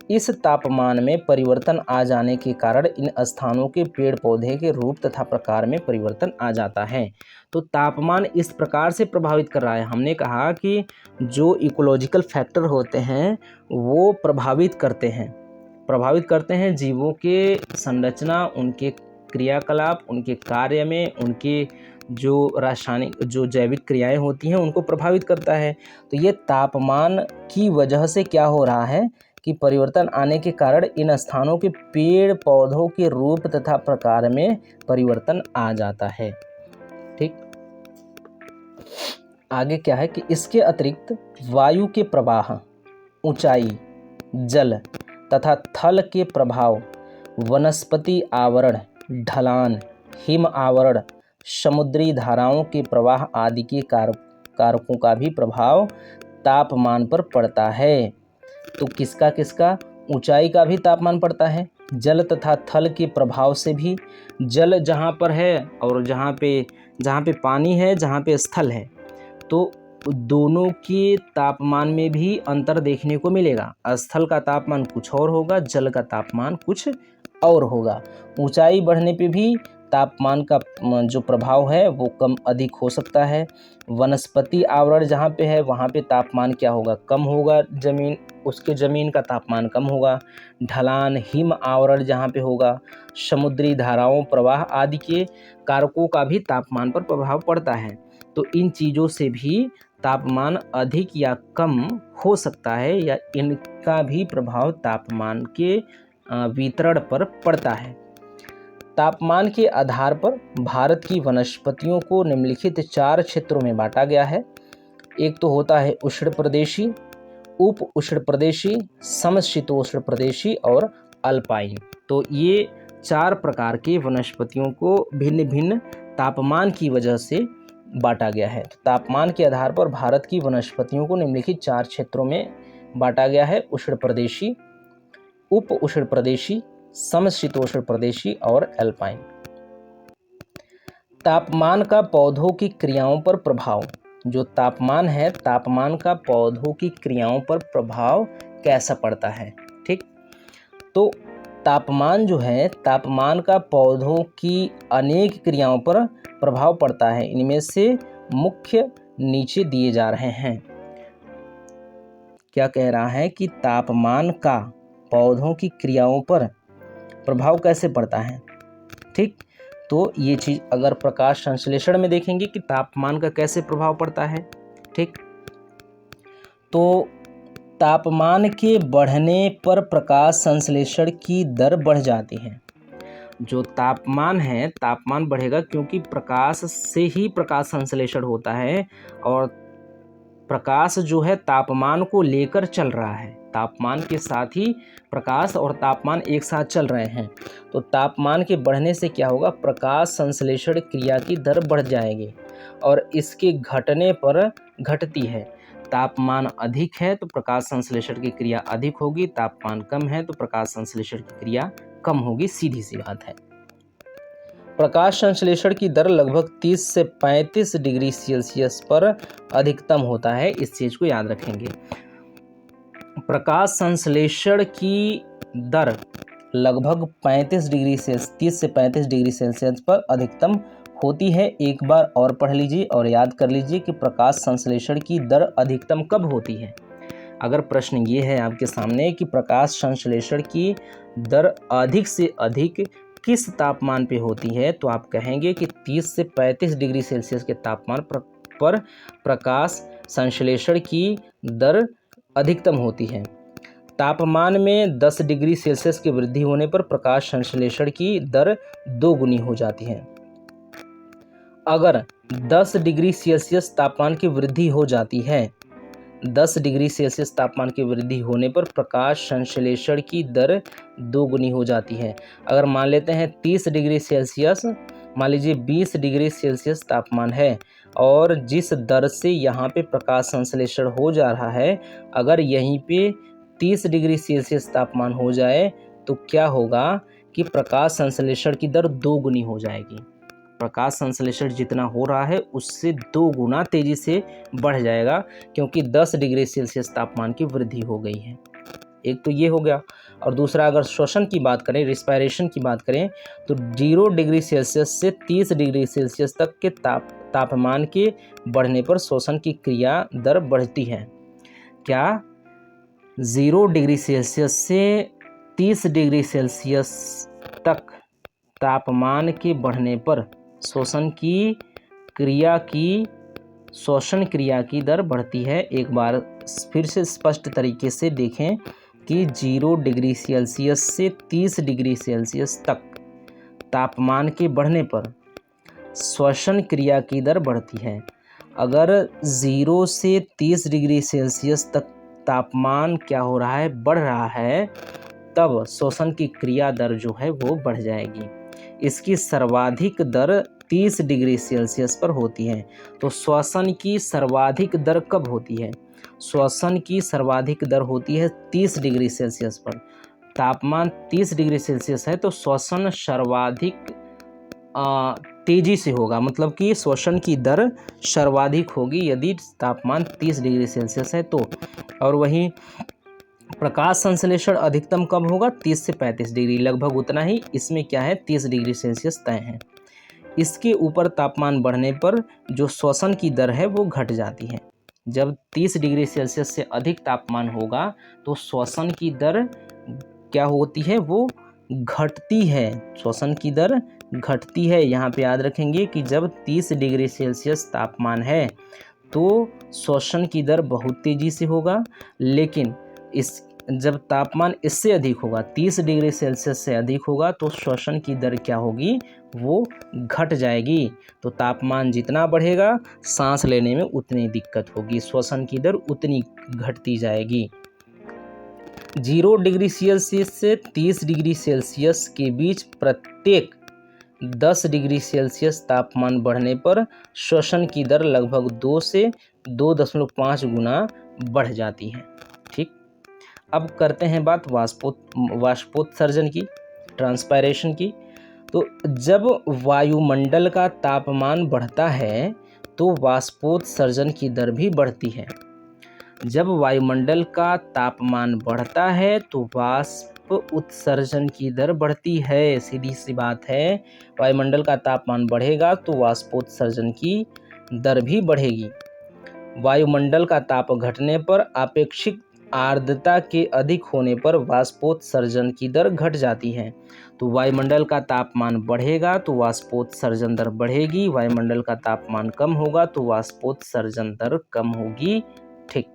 इस तापमान में परिवर्तन आ जाने के कारण इन स्थानों के पेड़ पौधे के रूप तथा प्रकार में परिवर्तन आ जाता है। तो तापमान इस प्रकार से प्रभावित कर रहा है। हमने कहा कि जो इकोलॉजिकल फैक्टर होते हैं वो प्रभावित करते हैं जीवों के संरचना, उनके क्रियाकलाप, उनके कार्य में, उनके जो रासायनिक, जो जैविक क्रियाएं होती हैं उनको प्रभावित करता है। तो ये तापमान की वजह से क्या हो रहा है कि परिवर्तन आने के कारण इन स्थानों के पेड़ पौधों के रूप तथा प्रकार में परिवर्तन आ जाता है। ठीक, आगे क्या है कि इसके अतिरिक्त वायु के प्रवाह, ऊंचाई, जल तथा थल के प्रभाव, वनस्पति आवरण, ढलान, हिम आवरण, समुद्री धाराओं के प्रवाह आदि के कारकों का भी प्रभाव तापमान पर पड़ता है। तो किसका, ऊंचाई का भी तापमान पड़ता है, जल तथा थल के प्रभाव से भी। जल जहाँ पर है और जहाँ पे पानी है, जहाँ पे स्थल है, तो दोनों के तापमान में भी अंतर देखने को मिलेगा। स्थल का तापमान कुछ और होगा, जल का तापमान कुछ और होगा। ऊंचाई बढ़ने पे भी तापमान का जो प्रभाव है वो कम अधिक हो सकता है। वनस्पति आवरण जहाँ पे है वहाँ पे तापमान क्या होगा, कम होगा, ज़मीन का तापमान कम होगा। ढलान, हिम आवरण जहाँ पे होगा, समुद्री धाराओं, प्रवाह आदि के कारकों का भी तापमान पर प्रभाव पड़ता है। तो इन चीज़ों से भी तापमान अधिक या कम हो सकता है, या इनका भी प्रभाव तापमान के वितरण पर पड़ता है। तापमान के आधार पर भारत की वनस्पतियों को निम्नलिखित 4 क्षेत्रों में बांटा गया है। एक तो होता है उष्ण प्रदेशी, उप उष्ण प्रदेशी, समशीतोष्ण प्रदेशी और अल्पाइन। तो ये 4 प्रकार के वनस्पतियों को भिन्न भिन्न तापमान की वजह से बांटा गया है। तो तापमान के आधार पर भारत की वनस्पतियों को निम्नलिखित 4 क्षेत्रों में बांटा गया है: उष्ण प्रदेशी, उप उष्ण प्रदेशी, समशीतोष्ण प्रदेशी और अल्पाइन। तापमान का पौधों की क्रियाओं पर प्रभाव, जो तापमान है, तापमान का पौधों की क्रियाओं पर प्रभाव कैसा पड़ता है। ठीक, तो तापमान जो है, तापमान का पौधों की अनेक क्रियाओं पर प्रभाव पड़ता है। इनमें से मुख्य नीचे दिए जा रहे हैं। क्या कह रहा है कि तापमान का पौधों की क्रियाओं पर प्रभाव कैसे पड़ता है। ठीक, तो ये चीज़ अगर प्रकाश संश्लेषण में देखेंगे कि तापमान का कैसे प्रभाव पड़ता है। ठीक, तो तापमान के बढ़ने पर प्रकाश संश्लेषण की दर बढ़ जाती है। जो तापमान है, तापमान बढ़ेगा क्योंकि प्रकाश से ही प्रकाश संश्लेषण होता है और प्रकाश जो है तापमान को लेकर चल रहा है। तापमान के साथ ही प्रकाश और तापमान एक साथ चल रहे हैं। तो तापमान के बढ़ने से क्या होगा, प्रकाश संश्लेषण क्रिया की दर बढ़ जाएगी और इसके घटने पर घटती है। तापमान अधिक है तो प्रकाश संश्लेषण की क्रिया अधिक होगी, तापमान कम है तो प्रकाश संश्लेषण की क्रिया कम होगी, सीधी सी बात है। प्रकाश संश्लेषण की दर लगभग 30 से 35 डिग्री सेल्सियस पर अधिकतम होता है। इस चीज को याद रखेंगे। प्रकाश संश्लेषण की दर लगभग 35 डिग्री सेल्सियस 30 से 35 डिग्री सेल्सियस पर अधिकतम होती है। एक बार और पढ़ लीजिए और याद कर लीजिए कि प्रकाश संश्लेषण की दर अधिकतम कब होती है। अगर प्रश्न ये है आपके सामने कि प्रकाश संश्लेषण की दर अधिक से अधिक किस तापमान पे होती है, तो आप कहेंगे कि 30 से 35 डिग्री सेल्सियस के तापमान पर प्रकाश संश्लेषण की दर अधिकतम होती है। तापमान में 10 डिग्री सेल्सियस की वृद्धि होने पर प्रकाश संश्लेषण की दर 2 गुनी हो जाती है। अगर 10 डिग्री सेल्सियस तापमान की वृद्धि हो जाती है, 10 डिग्री सेल्सियस तापमान की वृद्धि होने पर प्रकाश संश्लेषण की दर 2 गुनी हो जाती है। अगर मान लेते हैं 30 डिग्री सेल्सियस, मान लीजिए 20 डिग्री सेल्सियस तापमान है और जिस दर से यहाँ पे प्रकाश संश्लेषण हो जा रहा है, अगर यहीं पे 30 डिग्री सेल्सियस तापमान हो जाए तो क्या होगा कि प्रकाश संश्लेषण की दर 2 गुनी हो जाएगी। प्रकाश संश्लेषण जितना हो रहा है उससे 2 गुना तेजी से बढ़ जाएगा क्योंकि 10 डिग्री सेल्सियस तापमान की वृद्धि हो गई है। एक तो ये हो गया। और दूसरा, अगर श्वसन की बात करें, रिस्पायरेशन की बात करें, तो 0 डिग्री सेल्सियस से 30 डिग्री सेल्सियस तक के तापमान के बढ़ने पर श्वसन की क्रिया दर बढ़ती है। क्या 0 डिग्री सेल्सियस से 30 डिग्री सेल्सियस तक तापमान के बढ़ने पर श्वसन क्रिया की दर बढ़ती है। एक बार फिर से स्पष्ट तरीके से देखें कि 0 डिग्री सेल्सियस से 30 डिग्री सेल्सियस तक तापमान के बढ़ने पर श्वसन क्रिया की दर बढ़ती है। अगर 0 से 30 डिग्री सेल्सियस तक तापमान क्या हो रहा है, बढ़ रहा है, तब श्वसन की क्रिया दर जो है वो बढ़ जाएगी। इसकी सर्वाधिक दर 30 डिग्री सेल्सियस पर होती है। तो श्वसन की सर्वाधिक दर कब होती है? श्वसन की सर्वाधिक दर होती है 30 डिग्री सेल्सियस पर। तापमान 30 डिग्री सेल्सियस है तो श्वसन सर्वाधिक तेजी से होगा, मतलब कि श्वसन की दर सर्वाधिक होगी यदि तापमान 30 डिग्री सेल्सियस है तो। और वहीं प्रकाश संश्लेषण अधिकतम कब होगा? 30 से 35 डिग्री, लगभग उतना ही। इसमें क्या है, 30 डिग्री सेल्सियस तय है। इसके ऊपर तापमान बढ़ने पर जो श्वसन की दर है वो घट जाती है। जब 30 डिग्री सेल्सियस से अधिक तापमान होगा तो श्वसन की दर क्या होती है, वो घटती है। श्वसन की दर घटती है। यहाँ पे याद रखेंगे कि जब 30 डिग्री सेल्सियस तापमान है तो श्वसन की दर बहुत तेजी से होगा, लेकिन जब तापमान इससे अधिक होगा, 30 डिग्री सेल्सियस से अधिक होगा, तो श्वसन की दर क्या होगी, वो घट जाएगी। तो तापमान जितना बढ़ेगा सांस लेने में उतनी दिक्कत होगी, श्वसन की दर उतनी घटती जाएगी। 0 डिग्री सेल्सियस से 30 डिग्री सेल्सियस के बीच प्रत्येक 10 डिग्री सेल्सियस तापमान बढ़ने पर श्वसन की दर लगभग 2 से 2.5 गुना बढ़ जाती है। ठीक, अब करते हैं बात वाष्पोत्सर्जन की, ट्रांसपायरेशन की। तो जब वायुमंडल का तापमान बढ़ता है तो वाष्पोत्सर्जन की दर भी बढ़ती है। जब वायुमंडल का तापमान बढ़ता है तो ताप उत्सर्जन की दर बढ़ती है। सीधी सी बात है, वायुमंडल का तापमान बढ़ेगा तो वाष्पोत्सर्जन की दर भी बढ़ेगी। वायुमंडल का ताप घटने पर अपेक्षित आर्द्रता के अधिक होने पर वाष्पोत्सर्जन की दर घट जाती है। तो वायुमंडल का तापमान बढ़ेगा तो वाष्पोत्सर्जन दर बढ़ेगी, वायुमंडल का तापमान कम होगा तो वाष्पोत्सर्जन दर कम होगी। ठीक,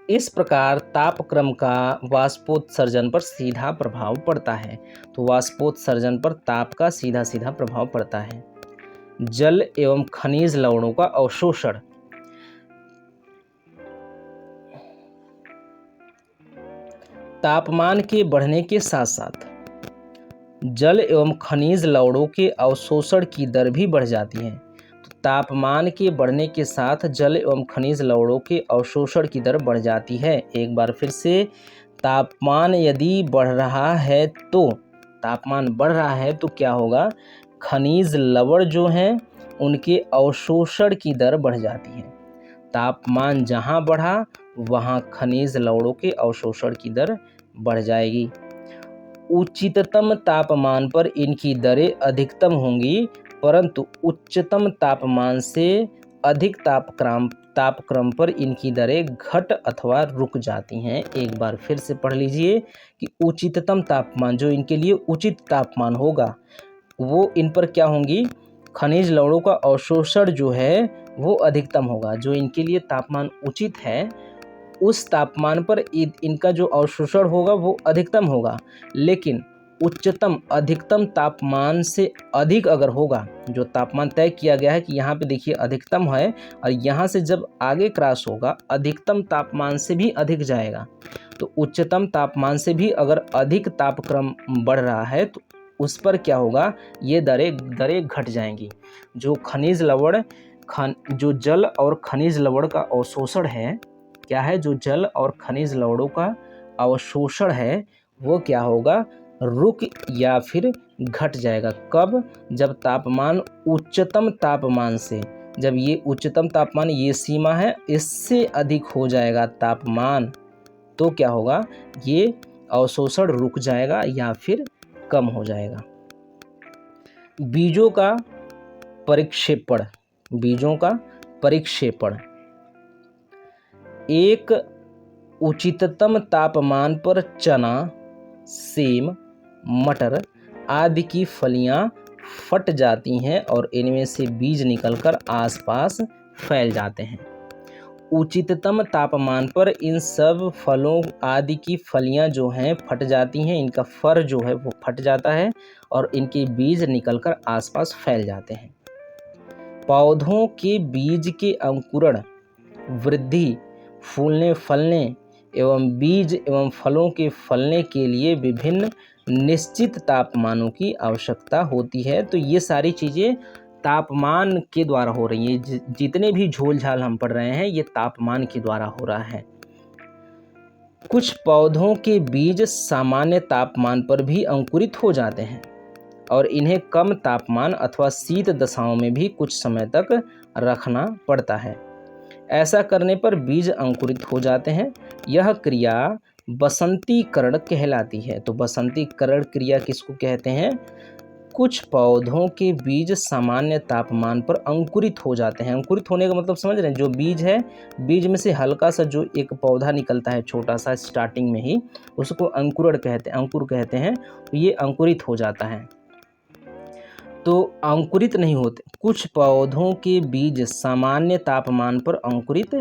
इस प्रकार तापक्रम का वाष्पोत्सर्जन पर सीधा प्रभाव पड़ता है। तो वाष्पोत्सर्जन पर ताप का सीधा सीधा प्रभाव पड़ता है। जल एवं खनिज लवणों का अवशोषण। तापमान के बढ़ने के साथ साथ जल एवं खनिज लवणों के अवशोषण की दर भी बढ़ जाती है। तो तापमान के बढ़ने के साथ जल एवं खनिज लवणों के अवशोषण की दर बढ़ जाती है। एक बार फिर से, तापमान यदि बढ़ रहा है तो तापमान बढ़ रहा है तो क्या होगा, खनिज लवण जो हैं उनके अवशोषण की दर बढ़ जाती है। तापमान जहाँ बढ़ा वहाँ खनिज लवणों के अवशोषण की दर बढ़ जाएगी। उच्चतम तापमान पर इनकी दरें अधिकतम होंगी, परंतु उच्चतम तापमान से अधिक तापक्रम पर इनकी दरें घट अथवा रुक जाती हैं। एक बार फिर से पढ़ लीजिए कि उच्चतम तापमान, जो इनके लिए उचित तापमान होगा, वो इन पर क्या होंगी, खनिज लवणों का अवशोषण जो है वो अधिकतम होगा। जो इनके लिए तापमान उचित है उस तापमान पर इनका जो अवशोषण होगा वो अधिकतम होगा, लेकिन उच्चतम अधिकतम तापमान से अधिक अगर होगा, जो तापमान तय किया गया है कि यहाँ पे देखिए अधिकतम है और यहाँ से जब आगे क्रॉस होगा अधिकतम तापमान से भी अधिक जाएगा, तो उच्चतम तापमान से भी अगर अधिक तापक्रम बढ़ रहा है तो उस पर क्या होगा, ये दरें घट जाएंगी। जो खनिज लवण जो जल और खनिज लवण का अवशोषण है, क्या है, जो जल और खनिज लवणों का अवशोषण है वो क्या होगा, रुक या फिर घट जाएगा। कब, जब तापमान उच्चतम तापमान से, जब ये उच्चतम तापमान, ये सीमा है, इससे अधिक हो जाएगा तापमान, तो क्या होगा, ये अवशोषण रुक जाएगा या फिर कम हो जाएगा। बीजों का परिक्षेपण। बीजों का परिक्षेपण एक उचिततम तापमान पर चना, सेम, मटर आदि की फलियां फट जाती हैं और इनमें से बीज निकलकर आसपास फैल जाते हैं। उचिततम तापमान पर इन सब फलों आदि की फलियां जो हैं फट जाती हैं, इनका फर जो है वो फट जाता है और इनके बीज निकलकर आसपास फैल जाते हैं। पौधों के बीज के अंकुरण, वृद्धि, फूलने फलने एवं बीज एवं फलों के फलने के लिए विभिन्न निश्चित तापमानों की आवश्यकता होती है। तो ये सारी चीज़ें तापमान के द्वारा हो रही हैं। जितने भी झोल झाल हम पढ़ रहे हैं ये तापमान के द्वारा हो रहा है। कुछ पौधों के बीज सामान्य तापमान पर भी अंकुरित हो जाते हैं और इन्हें कम तापमान अथवा शीत दशाओं में भी कुछ समय तक रखना पड़ता है। ऐसा करने पर बीज अंकुरित हो जाते हैं। यह क्रिया बसंतीकरण कहलाती है। तो बसंतीकरण क्रिया किसको कहते हैं? कुछ पौधों के बीज सामान्य तापमान पर अंकुरित हो जाते हैं। अंकुरित होने का मतलब समझ रहे हैं? जो बीज है, बीज में से हल्का सा जो एक पौधा निकलता है छोटा सा स्टार्टिंग में ही, उसको अंकुर कहते हैं। तो ये अंकुरित हो जाता है। तो अंकुरित नहीं होते, कुछ पौधों के बीज सामान्य तापमान पर अंकुरित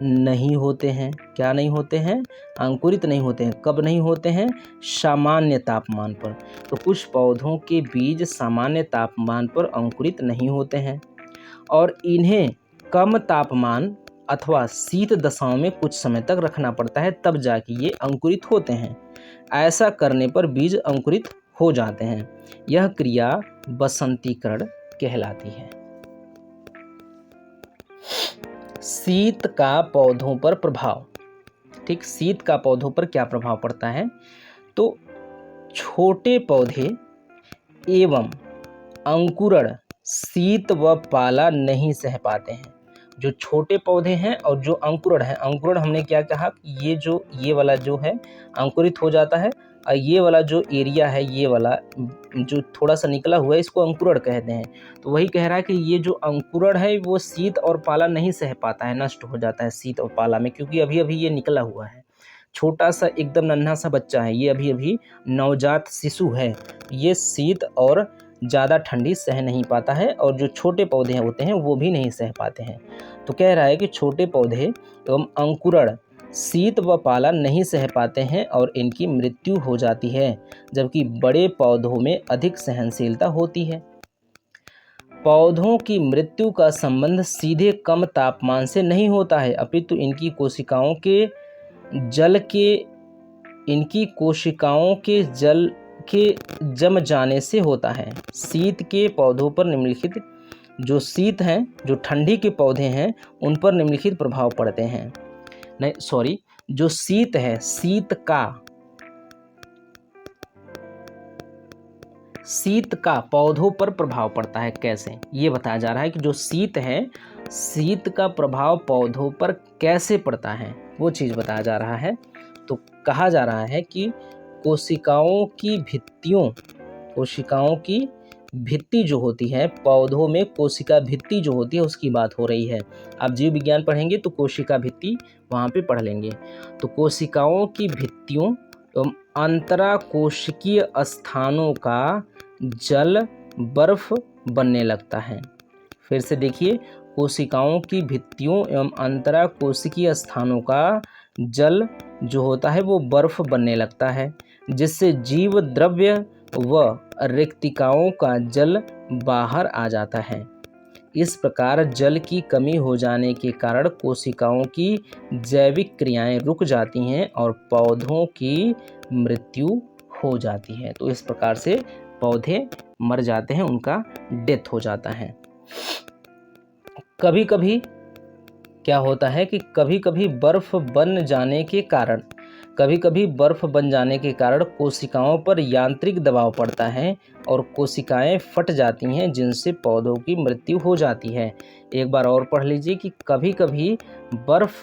नहीं होते हैं। क्या नहीं होते हैं? अंकुरित नहीं होते हैं। कब नहीं होते हैं? सामान्य तापमान पर। तो कुछ पौधों के बीज सामान्य तापमान पर अंकुरित नहीं होते हैं और इन्हें कम तापमान अथवा शीत दशाओं में कुछ समय तक रखना पड़ता है, तब जाके ये अंकुरित होते हैं। ऐसा करने पर बीज अंकुरित हो जाते हैं। यह क्रिया बसंतीकरण कहलाती है। शीत का पौधों पर प्रभाव। ठीक, शीत का पौधों पर क्या प्रभाव पड़ता है? तो छोटे पौधे एवं अंकुरण शीत व पाला नहीं सह पाते हैं। जो छोटे पौधे हैं और जो अंकुरण है, अंकुरण हमने क्या कहा कि ये वाला जो है अंकुरित हो जाता है और ये वाला जो एरिया है, ये वाला जो थोड़ा सा निकला हुआ है, इसको अंकुरण कहते हैं। तो वही कह रहा है कि ये जो अंकुरण है वो शीत और पाला नहीं सह पाता है, नष्ट हो जाता है शीत और पाला में, क्योंकि अभी अभी ये निकला हुआ है, छोटा सा एकदम नन्हा सा बच्चा है, ये अभी अभी नवजात शिशु है, ये शीत और ज़्यादा ठंडी सह नहीं पाता है, और जो छोटे पौधे होते हैं वो भी नहीं सह पाते हैं। तो कह रहा है कि छोटे पौधे एवं अंकुरण शीत व पाला नहीं सह पाते हैं और इनकी मृत्यु हो जाती है, जबकि बड़े पौधों में अधिक सहनशीलता होती है। पौधों की मृत्यु का संबंध सीधे कम तापमान से नहीं होता है, अपितु इनकी कोशिकाओं के जल के जम जाने से होता है। शीत के पौधों पर निम्नलिखित, जो शीत हैं, जो ठंडी के पौधे हैं, उन पर निम्नलिखित प्रभाव पड़ते हैं। नहीं सॉरी, जो शीत है, शीत का पौधों पर प्रभाव पड़ता है। कैसे, ये बताया जा रहा है कि जो शीत है, शीत का प्रभाव पौधों पर कैसे पड़ता है, वो चीज़ बताया जा रहा है। तो कहा जा रहा है कि कोशिकाओं की भित्ति जो होती है, पौधों में कोशिका भित्ति जो होती है उसकी बात हो रही है। आप जीव विज्ञान पढ़ेंगे तो कोशिका भित्ति वहाँ पे पढ़ लेंगे। तो कोशिकाओं की भित्तियों एवं अंतराकोशिकीय स्थानों का जल बर्फ बनने लगता है। फिर से देखिए, कोशिकाओं की भित्तियों एवं अंतराकोशिकीय स्थानों का जल जो होता है वो बर्फ बनने लगता है, जिससे जीव द्रव्य व रिक्तिकाओं का जल बाहर आ जाता है। इस प्रकार जल की कमी हो जाने के कारण कोशिकाओं की जैविक क्रियाएं रुक जाती हैं और पौधों की मृत्यु हो जाती है। तो इस प्रकार से पौधे मर जाते हैं, उनका डेथ हो जाता है। कभी कभी क्या होता है कि कभी कभी बर्फ बन जाने के कारण कोशिकाओं पर यांत्रिक दबाव पड़ता है और कोशिकाएं फट जाती हैं, जिनसे पौधों की मृत्यु हो जाती है। एक बार और पढ़ लीजिए कि कभी कभी बर्फ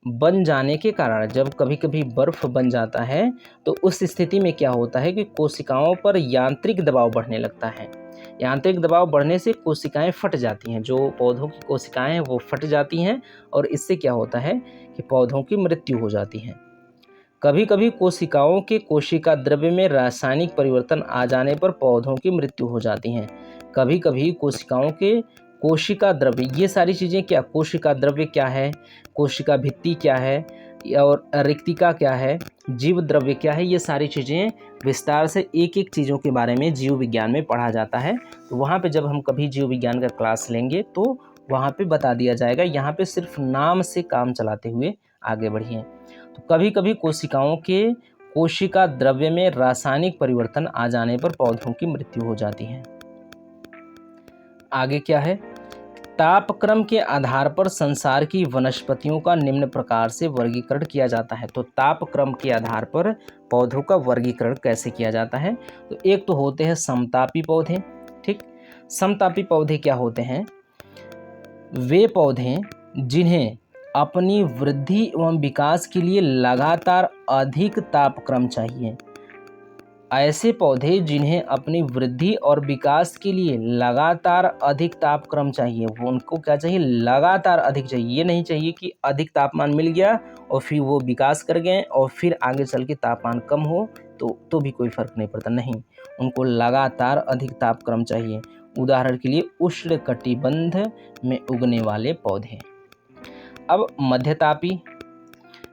बन जाने के कारण, जब कभी कभी बर्फ बन जाता है तो उस स्थिति में क्या होता है कि कोशिकाओं पर यांत्रिक दबाव बढ़ने लगता है। यांत्रिक दबाव बढ़ने से कोशिकाएं फट जाती हैं, जो पौधों की कोशिकाएं हैं वो फट जाती हैं, और इससे क्या होता है कि पौधों की मृत्यु हो जाती है। कभी कभी कोशिकाओं के कोशिका द्रव्य में रासायनिक परिवर्तन आ जाने पर पौधों की मृत्यु हो जाती है। कभी कभी कोशिकाओं के कोशिका द्रव्य, ये सारी चीज़ें क्या, कोशिका द्रव्य क्या है, कोशिका भित्ति क्या है, और रिक्तिका क्या है, जीव द्रव्य क्या है, ये सारी चीज़ें विस्तार से एक एक चीज़ों के बारे में जीव विज्ञान में पढ़ा जाता है। तो वहाँ पे जब हम कभी जीव विज्ञान का क्लास लेंगे तो वहाँ पे बता दिया जाएगा। यहाँ पे सिर्फ नाम से काम चलाते हुए आगे बढ़िए। तो कभी कभी कोशिकाओं के कोशिका द्रव्य में रासायनिक परिवर्तन आ जाने पर पौधों की मृत्यु हो जाती है। आगे क्या है, तापक्रम के आधार पर संसार की वनस्पतियों का निम्न प्रकार से वर्गीकरण किया जाता है। तो तापक्रम के आधार पर पौधों का वर्गीकरण कैसे किया जाता है, तो एक तो होते हैं समतापी पौधे। ठीक, समतापी पौधे क्या होते हैं, वे पौधे जिन्हें अपनी वृद्धि एवं विकास के लिए लगातार अधिक तापक्रम चाहिए। ऐसे पौधे जिन्हें अपनी वृद्धि और विकास के लिए लगातार अधिक तापक्रम चाहिए, वो उनको क्या चाहिए, लगातार अधिक चाहिए। ये नहीं चाहिए कि अधिक तापमान मिल गया और फिर वो विकास कर गए और फिर आगे चल के तापमान कम हो तो भी कोई फर्क नहीं पड़ता, नहीं, उनको लगातार अधिक तापक्रम चाहिए। उदाहरण के लिए उष्णकटिबंध में उगने वाले पौधे। अब मध्यतापी,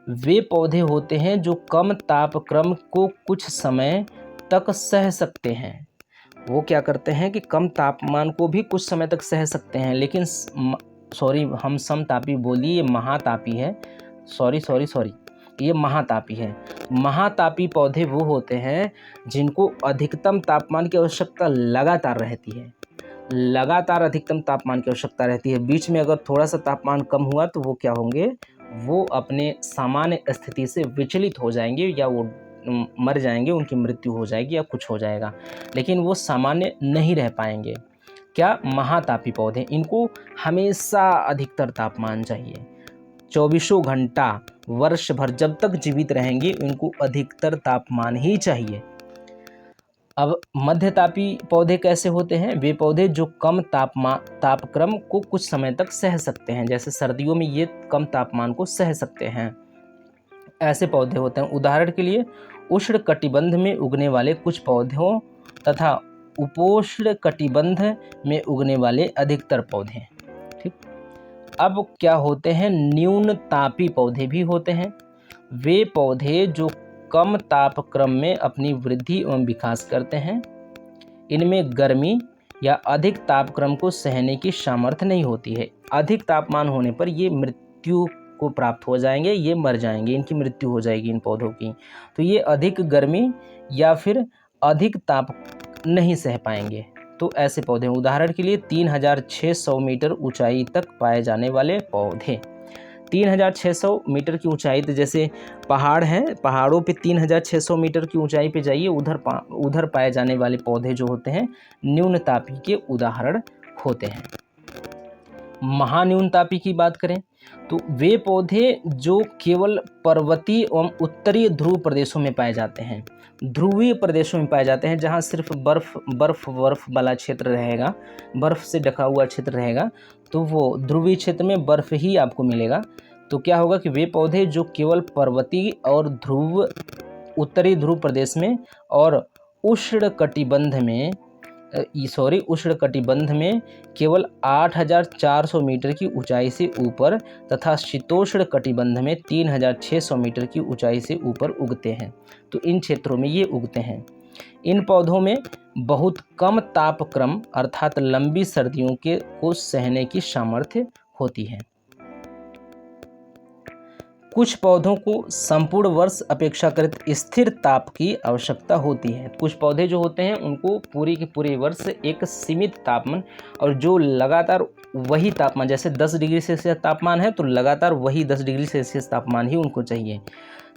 वे पौधे होते हैं जो कम तापक्रम को कुछ समय तक सह सकते हैं। वो क्या करते हैं कि कम तापमान को भी कुछ समय तक सह सकते हैं, लेकिन सॉरी, हम समतापी बोलिए, ये महातापी है, सॉरी, ये महातापी है। महातापी पौधे वो होते हैं जिनको अधिकतम तापमान की आवश्यकता लगातार रहती है, लगातार अधिकतम तापमान की आवश्यकता रहती है। बीच में अगर थोड़ा सा तापमान कम हुआ तो वो क्या होंगे, वो अपने सामान्य स्थिति से विचलित हो जाएंगे, या वो मर जाएंगे, उनकी मृत्यु हो जाएगी या कुछ हो जाएगा, लेकिन वो सामान्य नहीं रह पाएंगे। क्या महातापी पौधे, इनको हमेशा अधिकतर तापमान चाहिए, 24 घंटा वर्ष भर जब तक जीवित रहेंगे इनको अधिकतर तापमान ही चाहिए। अब मध्यतापी पौधे कैसे होते हैं? वे पौधे जो कम तापक्रम को कुछ समय तक सह सकते हैं, जैसे सर्दियों में ये कम तापमान को सह सकते हैं, ऐसे पौधे होते हैं। उदाहरण के लिए उष्ण कटिबंध में उगने वाले कुछ पौधों तथा उपोष्ण कटिबंध में उगने वाले अधिकतर पौधे। ठीक, अब क्या होते हैं? न्यून तापी पौधे भी होते हैं। वे पौधे जो कम तापक्रम में अपनी वृद्धि एवं विकास करते हैं। इनमें गर्मी या अधिक तापक्रम को सहने की सामर्थ्य नहीं होती है। अधिक तापमान होने पर ये मृत्यु को प्राप्त हो जाएंगे, ये मर जाएंगे, इनकी मृत्यु हो जाएगी इन पौधों की। तो ये अधिक गर्मी या फिर अधिक ताप नहीं सह पाएंगे। तो ऐसे पौधे, उदाहरण के लिए 3600 मीटर ऊंचाई तक पाए जाने वाले पौधे। 3600 मीटर की ऊंचाई, तो जैसे पहाड़ हैं, पहाड़ों पे 3600 मीटर की ऊंचाई पे जाइए, उधर पाए जाने वाले पौधे जो होते हैं न्यून तापी के उदाहरण होते हैं। महान्यून तापी की बात करें तो वे पौधे जो केवल पर्वतीय एवं उत्तरीय ध्रुव प्रदेशों में पाए जाते हैं, ध्रुवीय प्रदेशों में पाए जाते हैं, जहाँ सिर्फ बर्फ वाला क्षेत्र रहेगा, बर्फ से ढका हुआ क्षेत्र रहेगा, तो वो ध्रुवीय क्षेत्र में बर्फ ही आपको मिलेगा। तो क्या होगा कि वे पौधे जो केवल पर्वतीय और उत्तरी ध्रुव प्रदेश में और उष्ण कटिबंध में केवल 8400 मीटर की ऊंचाई से ऊपर तथा शीतोष्ण कटिबंध में 3600 मीटर की ऊंचाई से ऊपर उगते हैं। तो इन क्षेत्रों में ये उगते हैं। इन पौधों में बहुत कम तापक्रम अर्थात लंबी सर्दियों को सहने की सामर्थ्य होती है। कुछ पौधों को संपूर्ण वर्ष अपेक्षाकृत स्थिर ताप की आवश्यकता होती है। कुछ पौधे जो होते हैं उनको पूरी के पूरे वर्ष एक सीमित तापमान और जो लगातार वही तापमान, जैसे 10 डिग्री सेल्सियस तापमान है तो लगातार वही 10 डिग्री सेल्सियस तापमान ही उनको चाहिए।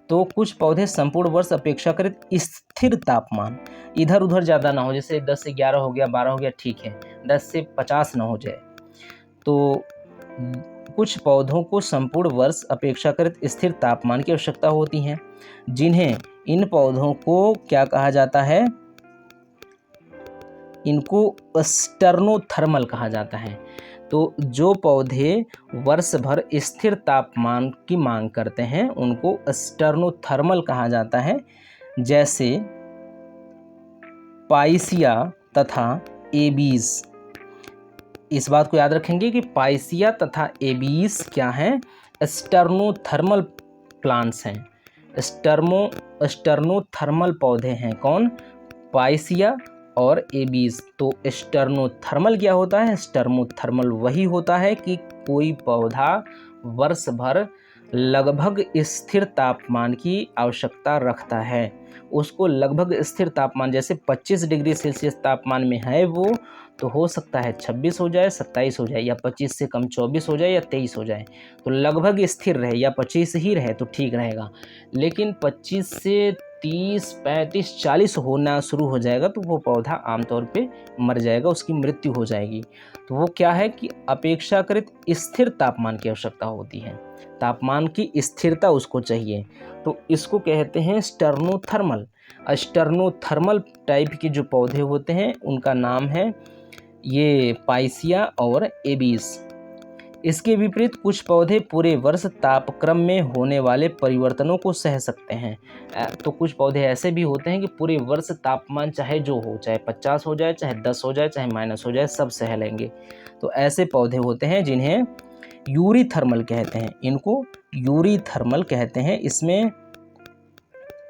तो कुछ पौधे संपूर्ण वर्ष अपेक्षाकृत स्थिर तापमान, इधर उधर ज़्यादा ना हो, जैसे 10 से 11 हो गया, 12 हो गया, ठीक है, 10 से 50 ना हो जाए। तो कुछ पौधों को संपूर्ण वर्ष अपेक्षाकृत स्थिर तापमान की आवश्यकता होती है, जिन्हें इन पौधों को क्या कहा जाता है? इनको स्टर्नोथर्मल कहा जाता है। तो जो पौधे वर्ष भर स्थिर तापमान की मांग करते हैं उनको स्टर्नोथर्मल कहा जाता है, जैसे पाइसिया तथा एबीज। इस बात को याद रखेंगे कि पाइसिया तथा एबीज क्या हैं? स्टर्नोथर्मल प्लांट्स हैं, स्टर्नोथर्मल पौधे हैं। कौन? पाइसिया और एबीज। तो स्टर्नोथर्मल क्या होता है? स्टर्नोथर्मल वही होता है कि कोई पौधा वर्ष भर लगभग स्थिर तापमान की आवश्यकता रखता है। उसको लगभग स्थिर तापमान, जैसे 25 डिग्री सेल्सियस तापमान में है वो, तो हो सकता है 26 हो जाए, 27 हो जाए, या 25 से कम 24 हो जाए या 23 हो जाए। तो लगभग स्थिर रहे या 25 ही रहे तो ठीक रहेगा। लेकिन 25 से 30, 35, 40 होना शुरू हो जाएगा तो वो पौधा आमतौर पे मर जाएगा, उसकी मृत्यु हो जाएगी। तो वो क्या है कि अपेक्षाकृत स्थिर तापमान की आवश्यकता होती है, तापमान की स्थिरता उसको चाहिए। तो इसको कहते हैं स्टर्नोथर्मल। स्टर्नोथर्मल टाइप के जो पौधे होते हैं उनका नाम है ये पाइसिया और एबीस। इसके विपरीत कुछ पौधे पूरे वर्ष तापक्रम में होने वाले परिवर्तनों को सह सकते हैं। तो कुछ पौधे ऐसे भी होते हैं कि पूरे वर्ष तापमान चाहे जो हो, चाहे 50 हो जाए, चाहे 10 हो जाए, चाहे माइनस हो जाए, सब सह लेंगे। तो ऐसे पौधे होते हैं जिन्हें यूरीथर्मल कहते हैं। इनको यूरीथर्मल कहते हैं। इसमें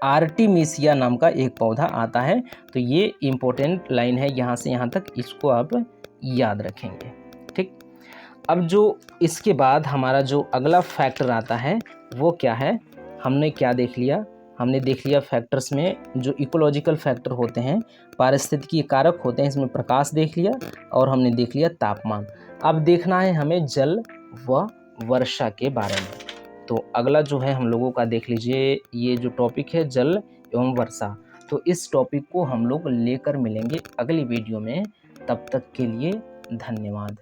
आर्टिमिसिया नाम का एक पौधा आता है। तो ये इम्पोर्टेंट लाइन है, यहाँ से यहाँ तक इसको आप याद रखेंगे। ठीक, अब जो इसके बाद हमारा जो अगला फैक्टर आता है वो क्या है? हमने क्या देख लिया? हमने देख लिया फैक्टर्स में जो इकोलॉजिकल फैक्टर होते हैं, पारिस्थितिकीय कारक होते हैं, इसमें प्रकाश देख लिया और हमने देख लिया तापमान। अब देखना है हमें जल व वर्षा के बारे में। तो अगला जो है हम लोगों का देख लीजिए, ये जो टॉपिक है जल एवं वर्षा। तो इस टॉपिक को हम लोग लेकर मिलेंगे अगली वीडियो में। तब तक के लिए धन्यवाद।